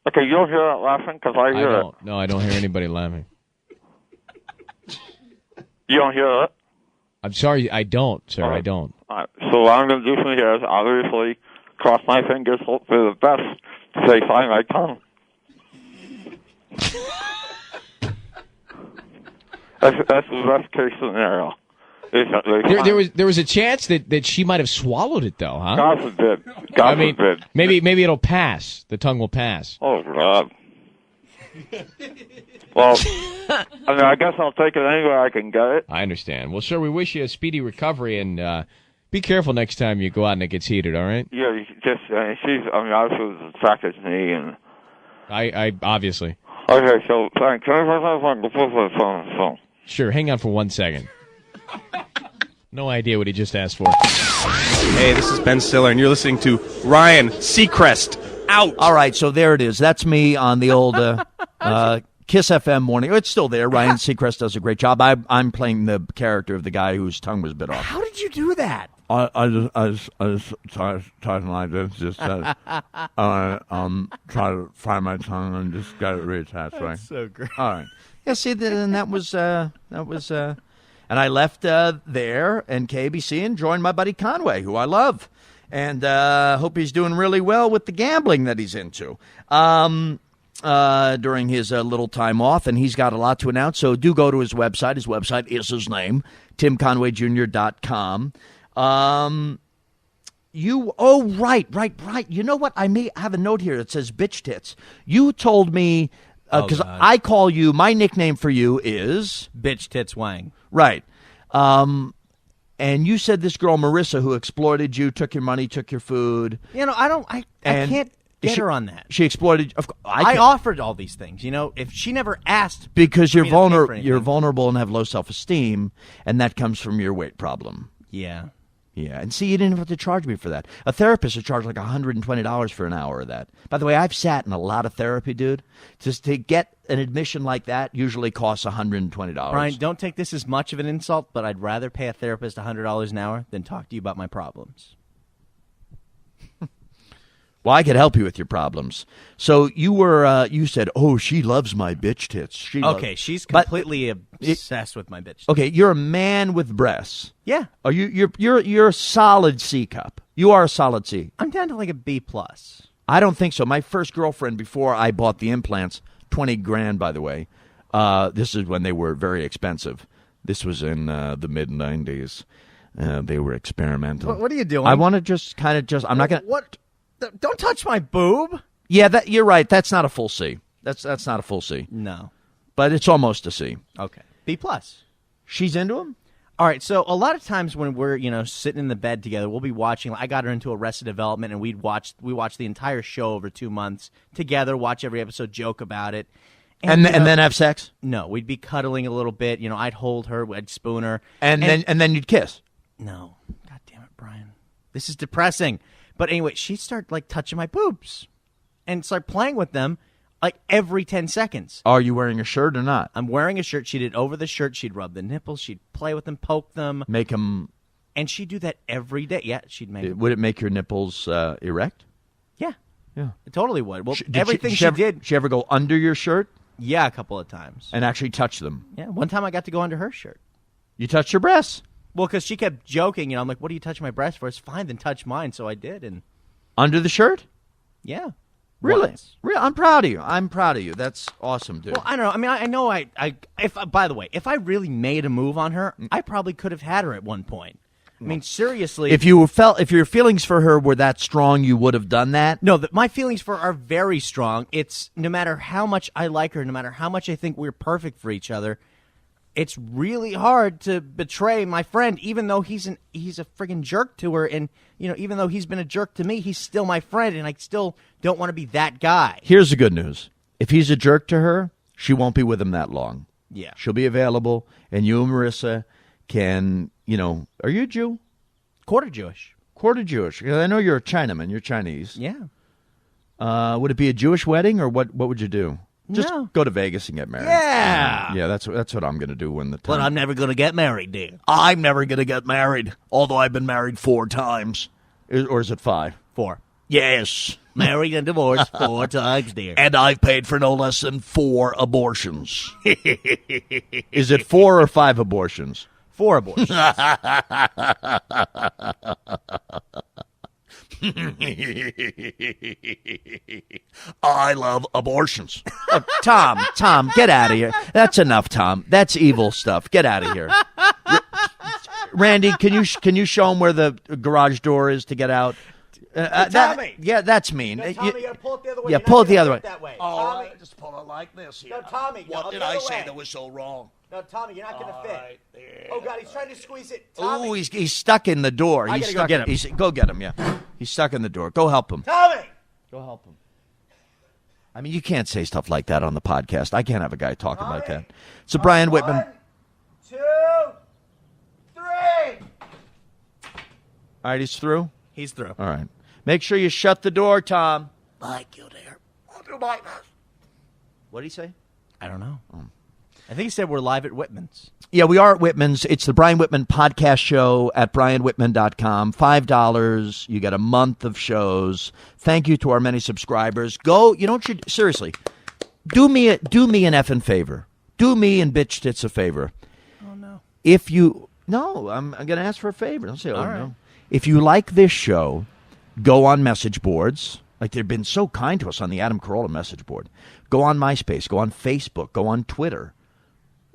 Okay, you don't hear that laughing? Because I I hear it. don't. No, I don't hear anybody laughing. You don't hear it? I'm sorry, I don't, sir. All right. I don't. All right. So what I'm going to do from here is obviously cross my fingers, hope for the best, to say find my tongue. That's the best case scenario. There was a chance that she might have swallowed it, though, huh? God forbid. God forbid. Maybe it'll pass. The tongue will pass. Oh, God. Well, I guess I'll take it anywhere I can get it. I understand. Well, sir, we wish you a speedy recovery, and be careful next time you go out and it gets heated, all right? Yeah, she's, obviously was attracted to me, and... I obviously. Okay, so, thanks. Can I phone? Sure, hang on for 1 second. No idea what he just asked for. Hey, this is Ben Stiller, and you're listening to Ryan Seacrest. Out. All right, so there it is. That's me on the old KIIS FM morning. It's still there. Ryan Seacrest does a great job. I'm playing the character of the guy whose tongue was bit off. How did you do that? I just talking like this, just try to find my tongue and just got it reattached, right? So great. All right. Yeah, see, and that was, and I left there and KBC and joined my buddy Conway, who I love, and hope he's doing really well with the gambling that he's into during his little time off, and he's got a lot to announce, so do go to his website. His website is his name, timconwayjr.com. Right. You know what? I may have a note here that says bitch tits. You told me, because I call you, my nickname for you is... Bitch tits Wang. Right. And you said this girl, Marissa, who exploited you, took your money, took your food. You know, I can't get her on that. She exploited... I offered all these things. You know, if she never asked... Because you're me to pay for anything. you're vulnerable and have low self-esteem, and that comes from your weight problem. Yeah. Yeah, and see, you didn't have to charge me for that. A therapist would charge like $120 for an hour of that. By the way, I've sat in a lot of therapy, dude. Just to get an admission like that usually costs $120. Brian, don't take this as much of an insult, but I'd rather pay a therapist $100 an hour than talk to you about my problems. Well, I could help you with your problems. So you were, you said, "Oh, she loves my bitch tits." She's completely obsessed with my bitch. Okay, you're a man with breasts. Yeah, Are you're a solid C cup. You are a solid C. I'm down to like a B plus. I don't think so. My first girlfriend, before I bought the implants, $20,000, by the way. This is when they were very expensive. This was in the mid '90s. They were experimental. What are you doing? I want to just I'm not gonna. What? Don't touch my boob. Yeah, you're right. That's not a full C. That's not a full C. No. But it's almost a C. Okay. B plus. She's into him? All right, so a lot of times when we're, sitting in the bed together, we'll be watching. I got her into Arrested Development, and we watched the entire show over 2 months together, watch every episode, joke about it. And then have sex? No, we'd be cuddling a little bit. I'd hold her, I'd spoon her. And then you'd kiss? No. God damn it, Brian. This is depressing. But anyway, she'd start, touching my boobs and start playing with them. like every 10 seconds. Are you wearing a shirt or not? I'm wearing a shirt. She'd over the shirt. She'd rub the nipples. She'd play with them, poke them. Make them. And she'd do that every day. Yeah, she'd make them. Would it make your nipples erect? Yeah. Yeah. It totally would. Well, Did everything she ever, did. She ever go under your shirt Yeah, a couple of times. and actually touch them? Yeah, one time I got to go under her shirt. You touched your breasts Well, because she kept joking, I'm like, what do you touch my breast for? It's fine, then touch mine. So I did, and under the shirt? yeah. Really? Once. I'm proud of you. I'm proud of you. That's awesome, dude. Well, I don't know. I mean, I know by the way, if I really made a move on her, I probably could have had her at one point. I mean, seriously. if your feelings for her were that strong, you would have done that? No, my feelings for her are very strong. It's no matter how much I like her, no matter how much I think we're perfect for each other, it's really hard to betray my friend, even though he's a friggin' jerk to her, and even though he's been a jerk to me, he's still my friend, and I still don't want to be that guy. Here's the good news. If he's a jerk to her, she won't be with him that long. Yeah. She'll be available, and you and Marissa can, are you a Jew? Quarter Jewish. Quarter Jewish. I know you're a Chinaman. You're Chinese. Yeah. Would it be a Jewish wedding, or what would you do? Just No. go to Vegas and get married. Yeah. Yeah, that's what I'm going to do when the time. But I'm never going to get married, dear. I'm never going to get married, although I've been married 4 times. Or is it 5? 4. Yes. Married and divorced 4 times, dear. And I've paid for no less than 4 abortions. Is it 4 or 5 abortions? 4 abortions. I love abortions. Tom, get out of here. That's enough, Tom. That's evil stuff. Get out of here. Randy, can you show him where the garage door is to get out? Tommy. That's mean. No, Tommy, you gotta pull it the other way. Yeah, You're pull not it the gonna other do way. it that way. All Tommy. right, just pull it like this here. No, Tommy, no, What did the I other say way. that was so wrong? No, Tommy, you're not going to fit. Right, there. Oh, God, he's trying to squeeze it. Tommy. Oh, he's stuck in the door. I He's gotta go stuck. get him. Go get him. Yeah, he's stuck in the door. Go help him. Tommy! Go help him. I mean, you can't say stuff like that on the podcast. I can't have a guy talking like that. So, Brian Whitman. 1, 2, 3. All right, he's through? He's through. All right. Make sure you shut the door, Tom. Like you, dear. What did he say? I don't know. I think he said we're live at Whitman's. Yeah, we are at Whitman's. It's the Brian Whitman podcast show at brianwhitman.com. $5. You get a month of shows. Thank you to our many subscribers. Go, seriously, do me an effing favor. Do me and bitch tits a favor. Oh, no. I'm going to ask for a favor. Don't say, oh, All right. no. If you like this show, go on message boards. Like, they've been so kind to us on the Adam Carolla message board. Go on MySpace. Go on Facebook. Go on Twitter.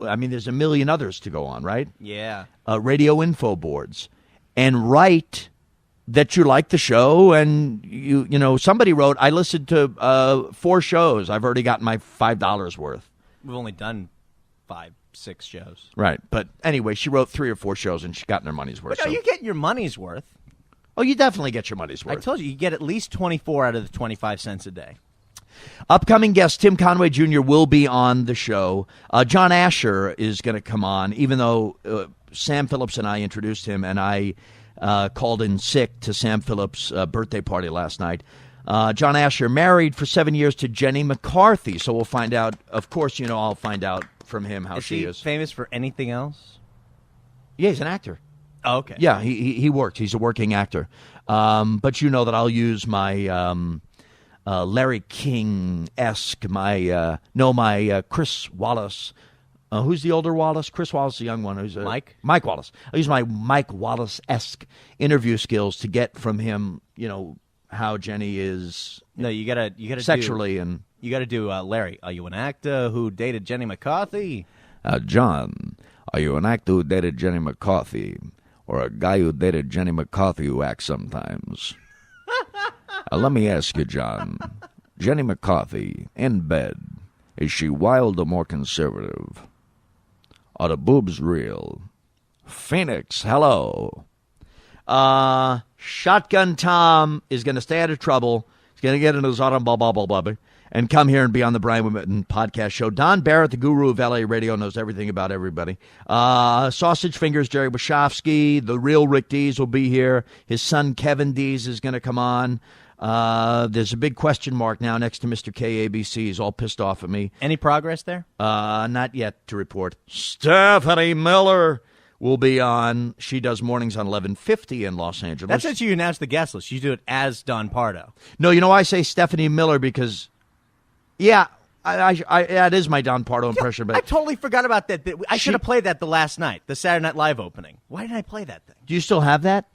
I mean, there's a million others to go on, right? Yeah. Radio info boards. And write that you like the show. And, somebody wrote, I listened to 4 shows. I've already gotten my $5 worth. We've only done 5, 6 shows. Right. But anyway, she wrote 3 or 4 shows, and she's gotten her money's worth. But no, you get your money's worth. Oh, you definitely get your money's worth. I told you get at least 24 out of the 25 cents a day. Upcoming guest Tim Conway Jr. will be on the show. John Asher is going to come on, even though Sam Phillips and I introduced him, and I called in sick to Sam Phillips' birthday party last night. John Asher married for 7 years to Jenny McCarthy, so we'll find out. Of course, I'll find out from him how she is. Famous for anything else? Yeah, he's an actor. Oh, okay. Yeah, he worked. He's a working actor. But you know that I'll use my Larry King-esque, my Chris Wallace. Who's the older Wallace? Chris Wallace, the young one. Who's Mike? Mike Wallace. I'll use my Mike Wallace-esque interview skills to get from him, how Jenny is. No, you gotta sexually and you gotta do Larry. Are you an actor who dated Jenny McCarthy? John, are you an actor who dated Jenny McCarthy, or a guy who dated Jenny McCarthy who acts sometimes? Let me ask you, John. Jenny McCarthy, in bed, is she wild or more conservative? Are the boobs real? Phoenix, hello. Shotgun Tom is going to stay out of trouble. He's going to get into his automobile and come here and be on the Brian Whitman podcast show. Don Barrett, the guru of LA radio, knows everything about everybody. Sausage Fingers, Jerry Wachowski, the real Rick Dees will be here. His son, Kevin Dees, is going to come on. There's a big question mark now next to Mr. KABC. He's all pissed off at me. Any progress there? Not yet to report. Stephanie Miller will be on. She does mornings on 11:50 in Los Angeles. That's since you announced the guest list. You do it as Don Pardo. No, you know why I say Stephanie Miller? Because, yeah, I that is my Don Pardo impression. But I totally forgot about that. I should have played that the last night, the Saturday Night Live opening. Why didn't I play that thing? Do you still have that?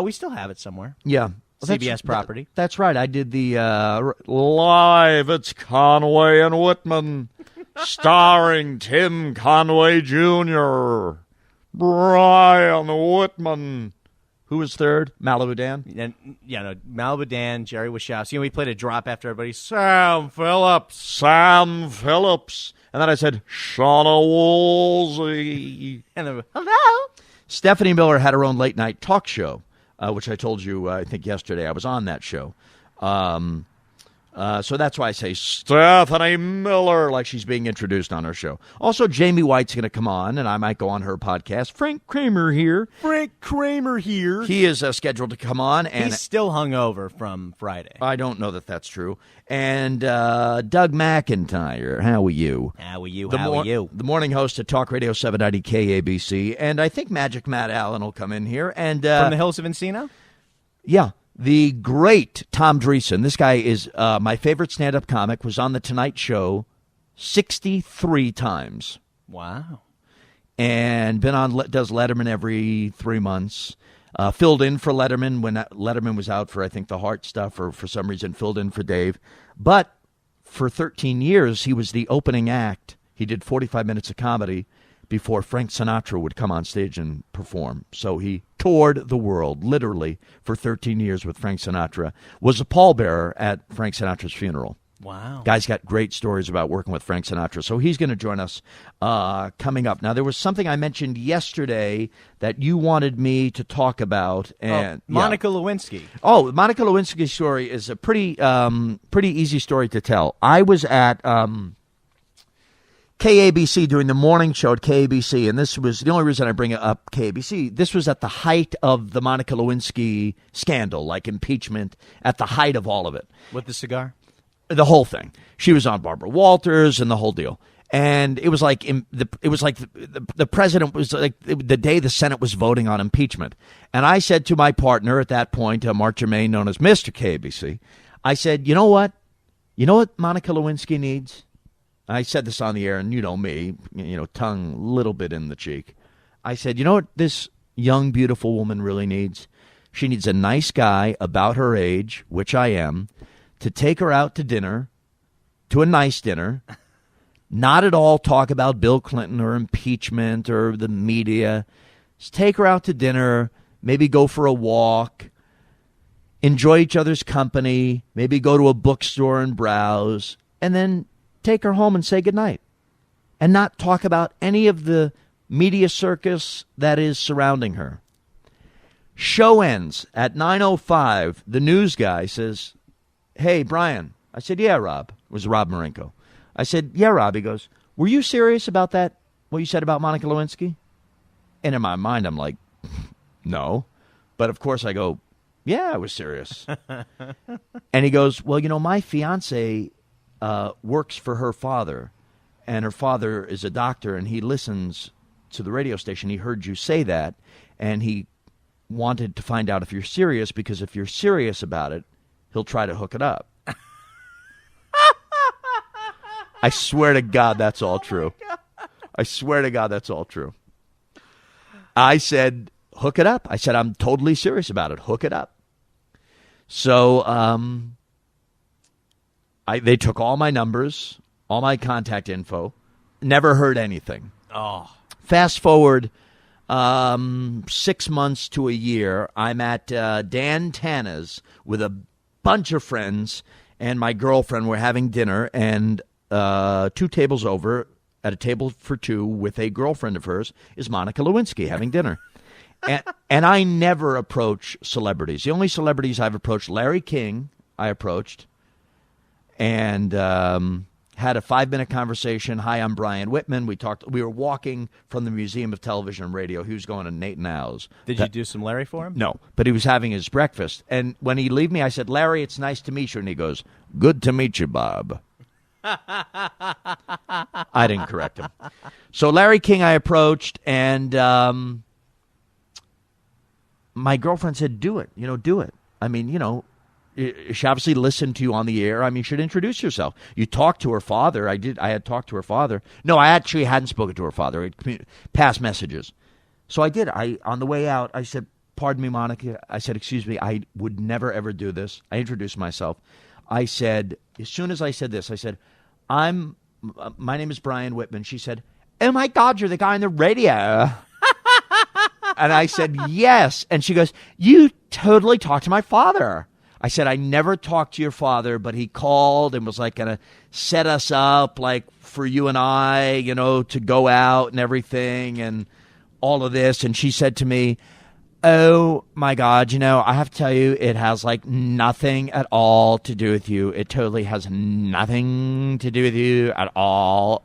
We still have it somewhere. Yeah. CBS property. That's right. I did the live. It's Conway and Whitman, starring Tim Conway Jr., Brian Whitman. Who was third? Malibu Dan? And, Malibu Dan, Jerry Wachowski. And we played a drop after everybody. Sam Phillips. And then I said, Shauna Woolsey. And then, hello. Stephanie Miller had her own late night talk show, which I told you, I think, yesterday. I was on that show. So that's why I say Stephanie Miller, like she's being introduced on her show. Also, Jamie White's going to come on, and I might go on her podcast. Frank Kramer here. He is scheduled to come on. And he's still hungover from Friday. I don't know that that's true. And Doug McIntyre. How are you? How are you? The morning host at Talk Radio 790 KABC. And I think Magic Matt Allen will come in here. And from the hills of Encino? Yeah. The great Tom Dreesen. This guy is my favorite stand-up comic, was on The Tonight Show 63 times. Wow. And does Letterman every 3 months. Filled in for Letterman when Letterman was out for, I think, the heart stuff, or for some reason filled in for Dave. But for 13 years, he was the opening act. He did 45 minutes of comedy before Frank Sinatra would come on stage and perform. So he toured the world, literally, for 13 years with Frank Sinatra, was a pallbearer at Frank Sinatra's funeral. Wow. Guy's got great stories about working with Frank Sinatra. So he's going to join us coming up. Now, there was something I mentioned yesterday that you wanted me to talk about. And Monica Lewinsky. Oh, Monica Lewinsky's story is a pretty easy story to tell. I was at KABC doing the morning show at KABC, and this was the only reason I bring up KABC. This was at the height of the Monica Lewinsky scandal, like impeachment, at the height of all of it. With the cigar? The whole thing. She was on Barbara Walters and the whole deal. And it was like the president was like the day the Senate was voting on impeachment. And I said to my partner at that point, Mark Germain, known as Mr. KABC, I said, you know what? You know what Monica Lewinsky needs? I said this on the air, and you know me, tongue a little bit in the cheek. I said, you know what this young, beautiful woman really needs? She needs a nice guy about her age, which I am, to take her out to dinner, to a nice dinner, not at all talk about Bill Clinton or impeachment or the media. Just take her out to dinner, maybe go for a walk, enjoy each other's company, maybe go to a bookstore and browse, and then take her home and say goodnight, and not talk about any of the media circus that is surrounding her. Show ends at 9:05. The news guy says, hey, Brian. I said, yeah, Rob. It was Rob Marenko. I said, yeah, Rob. He goes, were you serious about that, what you said about Monica Lewinsky? And in my mind, I'm like, no. But of course I go, yeah, I was serious. And he goes, well, my fiance works for her father, and her father is a doctor, and he listens to the radio station. He heard you say that, and he wanted to find out if you're serious, because if you're serious about it, he'll try to hook it up. I swear to God that's all true. I swear to God that's all true. I said, hook it up. I said, I'm totally serious about it. Hook it up. So, they took all my numbers, all my contact info, never heard anything. Oh. Fast forward 6 months to a year, I'm at Dan Tana's with a bunch of friends and my girlfriend. We're having dinner, and 2 tables over, at a table for 2 with a girlfriend of hers, is Monica Lewinsky having dinner. And I never approach celebrities. The only celebrities I've approached, Larry King, I approached. And had a 5-minute conversation. Hi, I'm Brian Whitman. We were walking from the Museum of Television and Radio. He was going to Nate Now's. Did you do some Larry for him? No, but he was having his breakfast. And when he leave me, I said, Larry, it's nice to meet you. And he goes, good to meet you, Bob. I didn't correct him. So Larry King I approached, and my girlfriend said, do it. Do it. I mean, she obviously listened to you on the air. I mean, you should introduce yourself. You talked to her father. I had talked to her father. No, I actually hadn't spoken to her father. I passed messages. So I did. On the way out, I said, pardon me, Monica. I said, excuse me, I would never, ever do this. I introduced myself. I said, as soon as I said this, I said, my name is Brian Whitman. She said, oh, my God, you're the guy on the radio. And I said, yes. And she goes, you totally talked to my father. I said, I never talked to your father, but he called and was like going to set us up like for you and I, to go out and everything and all of this. And she said to me, oh, my God, I have to tell you, it has like nothing at all to do with you. It totally has nothing to do with you at all.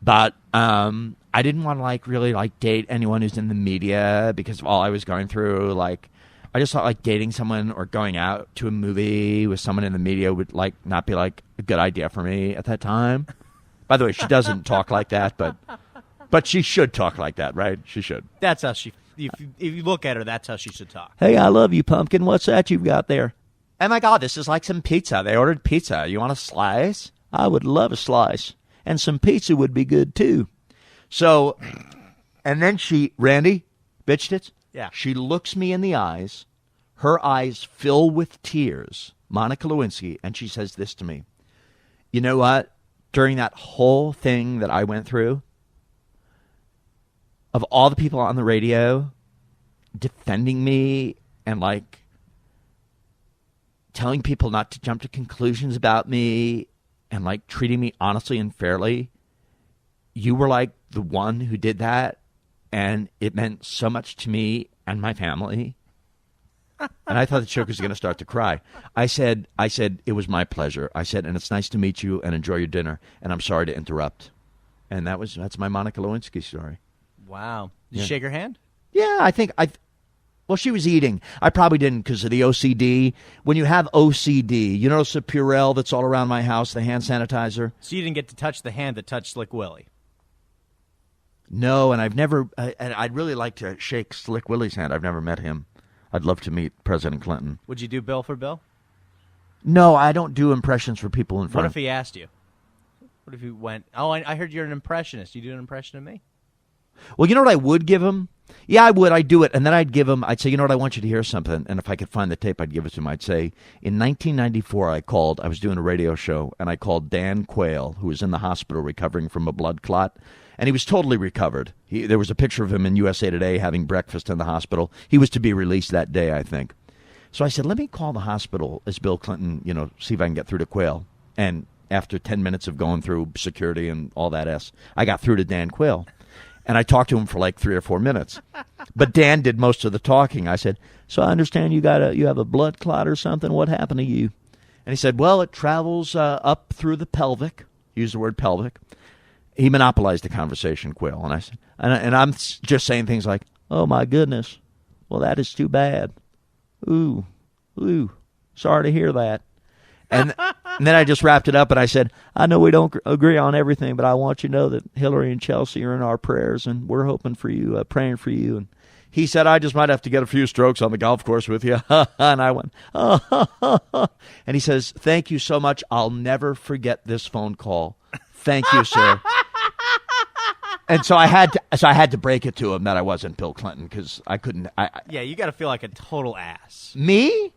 But I didn't want to really date anyone who's in the media because of all I was going through. Like, I just thought dating someone or going out to a movie with someone in the media would not be a good idea for me at that time. By the way, she doesn't talk like that, but she should talk like that, right? She should. That's how she. If you look at her, that's how she should talk. Hey, I love you, Pumpkin. What's that you've got there? Oh my God, this is like some pizza. They ordered pizza. You want a slice? I would love a slice, and some pizza would be good too. So, and then Randy, bitch tits. Yeah. She looks me in the eyes. Her eyes fill with tears, Monica Lewinsky, and she says this to me. You know what? During that whole thing that I went through, of all the people on the radio defending me and telling people not to jump to conclusions about me and treating me honestly and fairly, you were the one who did that, and it meant so much to me and my family. And I thought the chick was going to start to cry. I said, it was my pleasure. I said, and it's nice to meet you and enjoy your dinner, and I'm sorry to interrupt. And that's my Monica Lewinsky story. Wow. Did you shake her hand? Yeah, well, she was eating. I probably didn't because of the OCD. When you have OCD, you notice the Purell that's all around my house, the hand sanitizer? So you didn't get to touch the hand that touched Slick Willie? No, and I'd really like to shake Slick Willie's hand. I've never met him. I'd love to meet President Clinton. Would you do Bill for Bill? No, I don't do impressions for people in front What if he asked you? What if he went, oh, I heard you're an impressionist. You do an impression of me? Well, you know what I would give him? Yeah, I would. I'd do it. And then I'd say, you know what, I want you to hear something. And if I could find the tape, I'd give it to him. I'd say, in 1994, I was doing a radio show, and I called Dan Quayle, who was in the hospital recovering from a blood clot. And he was totally recovered. There was a picture of him in USA Today having breakfast in the hospital. He was to be released that day, I think. So I said, let me call the hospital as Bill Clinton, see if I can get through to Quayle. And after 10 minutes of going through security and all that I got through to Dan Quayle. And I talked to him for 3 or 4 minutes. But Dan did most of the talking. I said, so I understand you have a blood clot or something. What happened to you? And he said, well, it travels up through the pelvic. He used the word pelvic. He monopolized the conversation, Quayle. And I said, and I'm just saying things like, oh, my goodness. Well, that is too bad. Ooh, sorry to hear that. And then I just wrapped it up and I said, I know we don't agree on everything, but I want you to know that Hillary and Chelsea are in our prayers, and we're hoping for you, praying for you. And he said, I just might have to get a few strokes on the golf course with you. And I went, and he says, thank you so much. I'll never forget this phone call. Thank you, sir. And so I had to break it to him that I wasn't Bill Clinton because I couldn't. Yeah, you got to feel like a total ass. Me?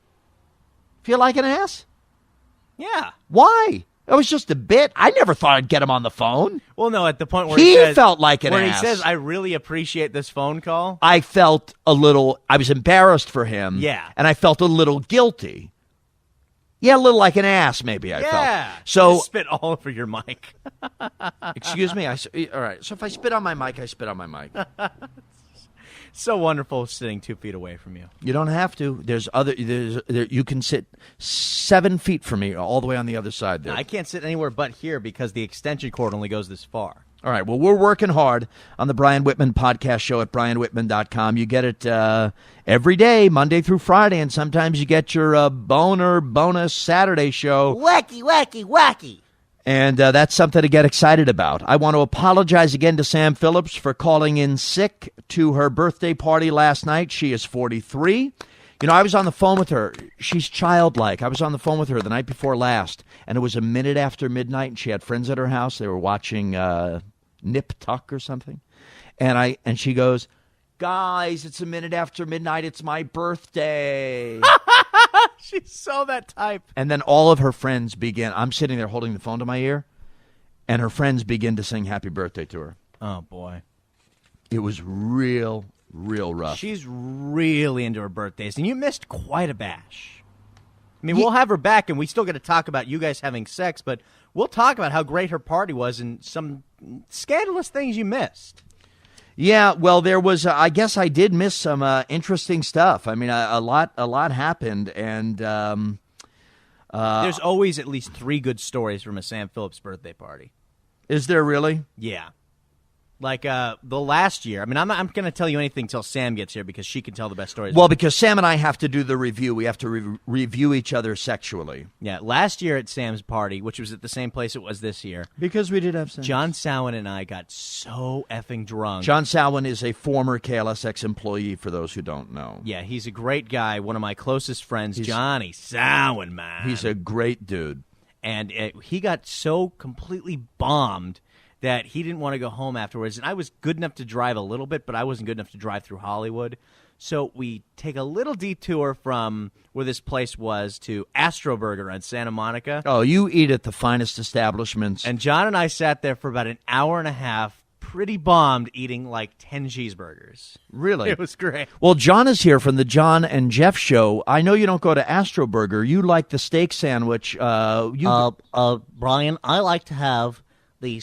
Feel like an ass? Yeah. Why? It was just a bit. I never thought I'd get him on the phone. Well, no, at the point where he says, felt like an when ass. He says, I really appreciate this phone call. I felt I was embarrassed for him. Yeah. And I felt a little guilty. Yeah, a little like an ass, maybe I felt. So you spit all over your mic. Excuse me. All right. So if I spit on my mic, I spit on my mic. So wonderful sitting 2 feet away from you. You don't have to. You can sit 7 feet from me, all the way on the other side there. I can't sit anywhere but here because the extension cord only goes this far. All right. Well, we're working hard on the Brian Whitman podcast show at brianwhitman.com. You get it every day, Monday through Friday, and sometimes you get your bonus Saturday show. Wacky, wacky, wacky. And that's something to get excited about. I want to apologize again to Sam Phillips for calling in sick to her birthday party last night. She is 43. You know, I was on the phone with her. She's childlike. I was on the phone with her the night before last, and it was a minute after midnight, and she had friends at her house. They were watching Nip Tuck or something. And she goes, "Guys, it's a minute after midnight. It's my birthday." She's so that type. And then all of her friends begin. I'm sitting there holding the phone to my ear, and her friends begin to sing happy birthday to her. Oh, boy. It was real rough. She's really into her birthdays, and you missed quite a bash. I mean, we'll have her back, and we still got to talk about you guys having sex, but we'll talk about how great her party was and some scandalous things you missed. Yeah, well, there was. I guess I did miss some interesting stuff. I mean, a lot happened, and there's always at least 3 good stories from a Sam Phillips birthday party. Is there really? Yeah. Like the last year. I mean, I'm going to tell you anything till Sam gets here because she can tell the best stories. Well, because Sam and I have to do the review. We have to review each other sexually. Yeah, last year at Sam's party, which was at the same place it was this year. Because we did have sex. John Sowen and I got so effing drunk. John Sowen is a former KLSX employee, for those who don't know. Yeah, he's a great guy. One of my closest friends, Johnny Sowen, man. He's a great dude. And he got so completely bombed that he didn't want to go home afterwards. And I was good enough to drive a little bit, but I wasn't good enough to drive through Hollywood. So we take a little detour from where this place was to Astro Burger on Santa Monica. Oh, you eat at the finest establishments. And John and I sat there for about an hour and a half, pretty bombed, eating like 10 cheeseburgers. Really? It was great. Well, John is here from the John and Jeff show. I know you don't go to Astro Burger. You like the steak sandwich. Brian, I like to have the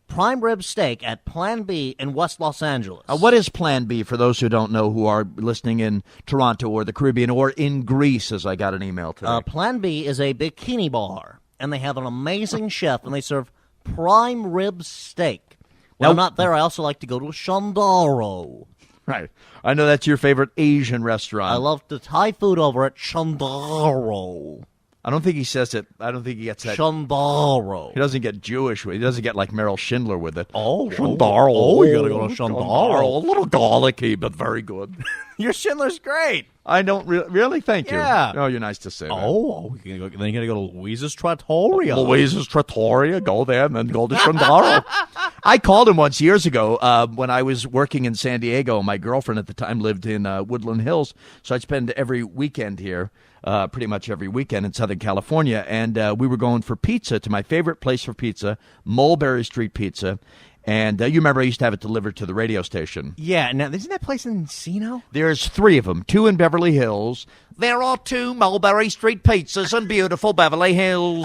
prime rib steak at Plan B in West Los Angeles. What is Plan B for those who don't know, who are listening in Toronto or the Caribbean or in Greece, as I got an email today? Plan B is a bikini bar, and they have an amazing chef, and they serve prime rib steak. When I'm not there, I also like to go to Shandaro. Right. I know that's your favorite Asian restaurant. I love the Thai food over at Shandaro. I don't think he says it. I don't think he gets that. Shandaro. He doesn't get Jewish with it. He doesn't get like Meryl Schindler with it. Shandaro. Oh, you gotta go to Shandaro. A little garlicky, but very good. Your Schindler's great. I don't really thank you. Yeah. Oh, you're nice to say that. Then you gotta go to Louisa's Trattoria. Louisa's Trattoria. Go there and then go to Shandaro. I called him once years ago when I was working in San Diego. My girlfriend at the time lived in Woodland Hills, so I'd spend every weekend here. Pretty much every weekend in Southern California, and we were going for pizza to my favorite place for pizza, Mulberry Street Pizza, and you remember I used to have it delivered to the radio station. Yeah, now isn't that place in Encino? There's 3 of them, 2 in Beverly Hills. There are 2 Mulberry Street Pizzas in beautiful Beverly Hills.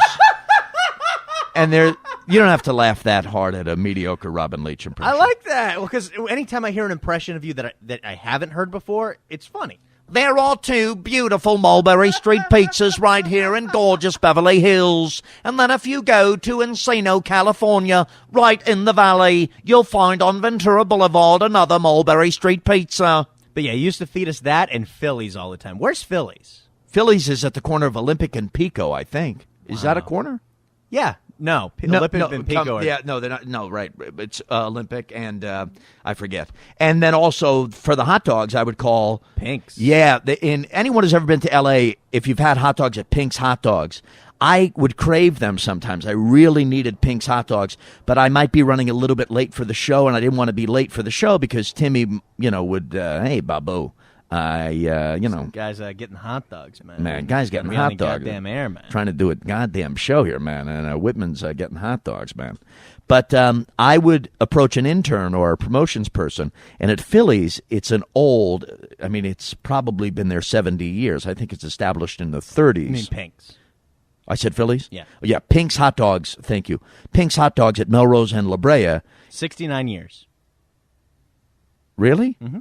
And you don't have to laugh that hard at a mediocre Robin Leach impression. I like that, well, because anytime I hear an impression of you that I haven't heard before, it's funny. There are 2 beautiful Mulberry Street pizzas right here in gorgeous Beverly Hills. And then if you go to Encino, California, right in the valley, you'll find on Ventura Boulevard another Mulberry Street pizza. But yeah, you used to feed us that and Phillies all the time. Where's Phillies? Phillies is at the corner of Olympic and Pico, I think. Is that a corner? Yeah. No, Olympic and Pico. Yeah, no, they're not. No, right. It's Olympic and I forget. And then also for the hot dogs, I would call Pink's. Yeah, anyone who's ever been to L.A., if you've had hot dogs at Pink's Hot Dogs, I would crave them sometimes. I really needed Pink's Hot Dogs, but I might be running a little bit late for the show, and I didn't want to be late for the show because Timmy, would, hey, Babu. Guys getting hot dogs, man. Man, guys getting hot dogs. Goddamn air, man. Trying to do a goddamn show here, man. And Whitman's getting hot dogs, man. But I would approach an intern or a promotions person, and at Phillies, it's it's probably been there 70 years. I think it's established in the 30s. You mean Pink's? I said Phillies? Yeah. Yeah, Pink's Hot Dogs, thank you. Pink's Hot Dogs at Melrose and La Brea. 69 years. Really? Mm-hmm.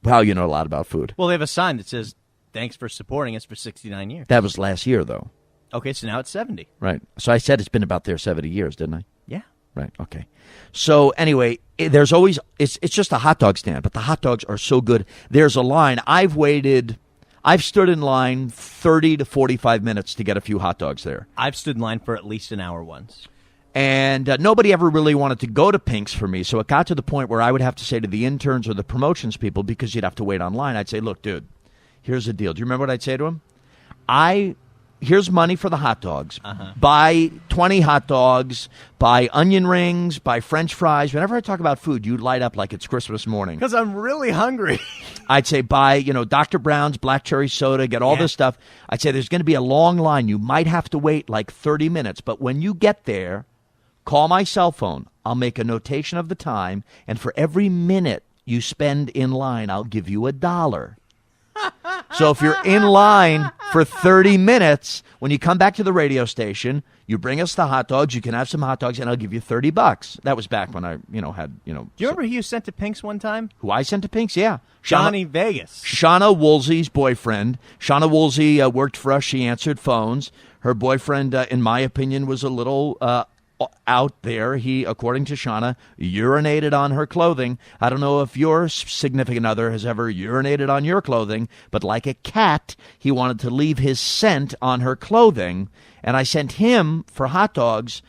Wow, you know a lot about food. Well, they have a sign that says, "Thanks for supporting us for 69 years." That was last year, though. Okay, so now it's 70. Right. So I said it's been about there 70 years, didn't I? Yeah. Right. Okay. So anyway, there's always it's just a hot dog stand, but the hot dogs are so good. There's a line. I've stood in line 30 to 45 minutes to get a few hot dogs there. I've stood in line for at least an hour once. And nobody ever really wanted to go to Pink's for me, so it got to the point where I would have to say to the interns or the promotions people, because you'd have to wait online, I'd say, look, dude, here's the deal. Do you remember what I'd say to him? Here's money for the hot dogs. Buy 20 hot dogs, buy onion rings, buy French fries. Whenever I talk about food, you light up like it's Christmas morning. Because I'm really hungry. I'd say buy, Dr. Brown's black cherry soda, get all this stuff. I'd say there's going to be a long line. You might have to wait like 30 minutes. But when you get there, call my cell phone. I'll make a notation of the time. And for every minute you spend in line, I'll give you $1. So if you're in line for 30 minutes, when you come back to the radio station, you bring us the hot dogs. You can have some hot dogs, and I'll give you $30. That was back when I, had. Do you remember who you sent to Pink's one time? Who I sent to Pink's? Yeah, Johnny Vegas. Shauna Woolsey's boyfriend. Shauna Woolsey worked for us. She answered phones. Her boyfriend, in my opinion, was a little out there. He, according to Shauna, urinated on her clothing. I don't know if your significant other has ever urinated on your clothing, but like a cat, he wanted to leave his scent on her clothing. And I sent him for hot dogs,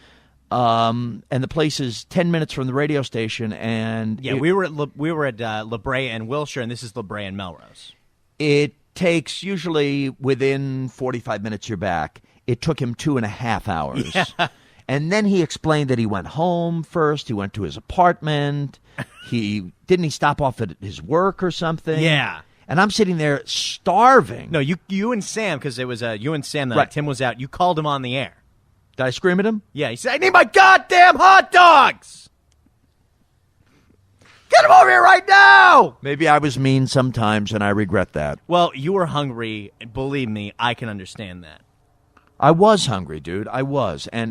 and the place is 10 minutes from the radio station. And we were at La Brea and Wilshire, and this is La Brea and Melrose. It takes usually within 45 minutes you're back. It took him 2.5 hours. Yeah. And then he explained that he went home first. He went to his apartment. He stop off at his work or something. Yeah. And I'm sitting there starving. No, you and Sam, because it was you and Sam that Right. Tim was out. You called him on the air. Did I scream at him? Yeah, he said, "I need my goddamn hot dogs! Get them over here right now!" Maybe I was mean sometimes, and I regret that. Well, you were hungry. Believe me, I can understand that. I was hungry, dude. I was, but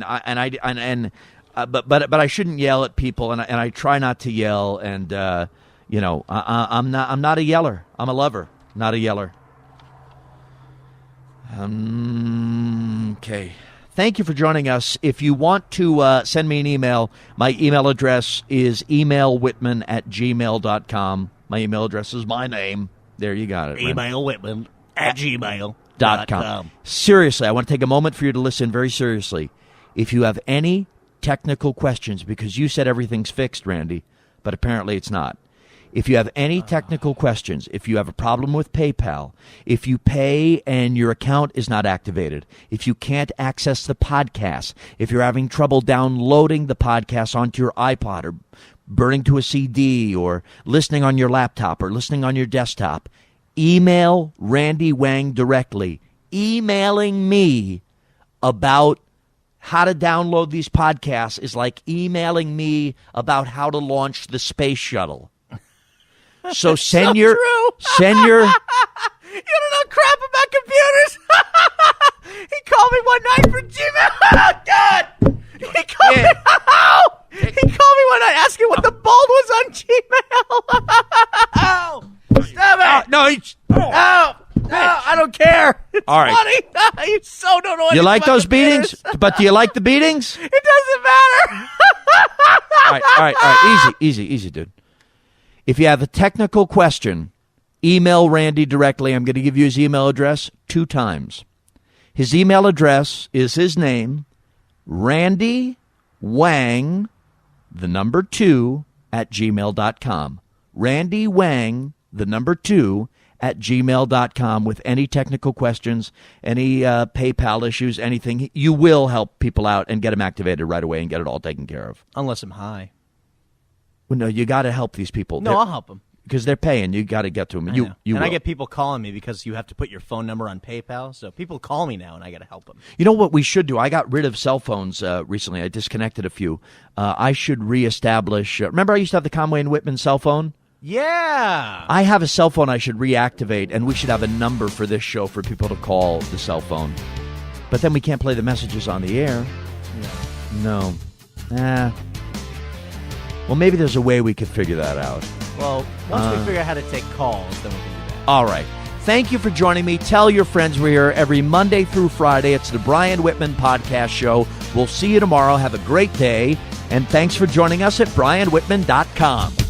I shouldn't yell at people, and I try not to yell. And I'm not a yeller. I'm a lover, not a yeller. Okay. Thank you for joining us. If you want to send me an email, my email address is emailwhitman@gmail.com. My email address is my name. There, you got it. Emailwhitman@gmail.com. Seriously, I want to take a moment for you to listen very seriously. If you have any technical questions, because you said everything's fixed, Randy, but apparently it's not. If you have any technical questions, if you have a problem with PayPal, if you pay and your account is not activated, if you can't access the podcast, if you're having trouble downloading the podcast onto your iPod or burning to a CD or listening on your laptop or listening on your desktop, email Randy Wang directly. Emailing me about how to download these podcasts is like emailing me about how to launch the space shuttle. So send your true. send your You don't know crap about computers. He called me one night for Gmail. Oh, God. He called me. He called me one night asking what the bold was on Gmail. Stop it. no, I don't care. It's All right. funny. You so don't know you anything like about those beatings? computers. But do you like the beatings? It doesn't matter. All right. Easy, dude. If you have a technical question, email Randy directly. I'm going to give you his email address 2 times. His email address is his name, Randy Wang, 2 @gmail.com. Randy Wang, 2 @gmail.com with any technical questions, any PayPal issues, anything. You will help people out and get them activated right away and get it all taken care of. Unless I'm high. Well, no, you got to help these people. No, I'll help them. Because they're paying. You got to get to them. You And I will. get people calling me because you have to put your phone number on PayPal. So people call me now, and I got to help them. You know what we should do? I got rid of cell phones recently. I disconnected a few. I should reestablish. Remember I used to have the Conway and Whitman cell phone? Yeah. I have a cell phone I should reactivate, and we should have a number for this show for people to call the cell phone. But then we can't play the messages on the air. No. Well, maybe there's a way we could figure that out. Well, once we figure out how to take calls, then we can do that. All right. Thank you for joining me. Tell your friends we're here every Monday through Friday. It's the Brian Whitman Podcast Show. We'll see you tomorrow. Have a great day. And thanks for joining us at brianwhitman.com.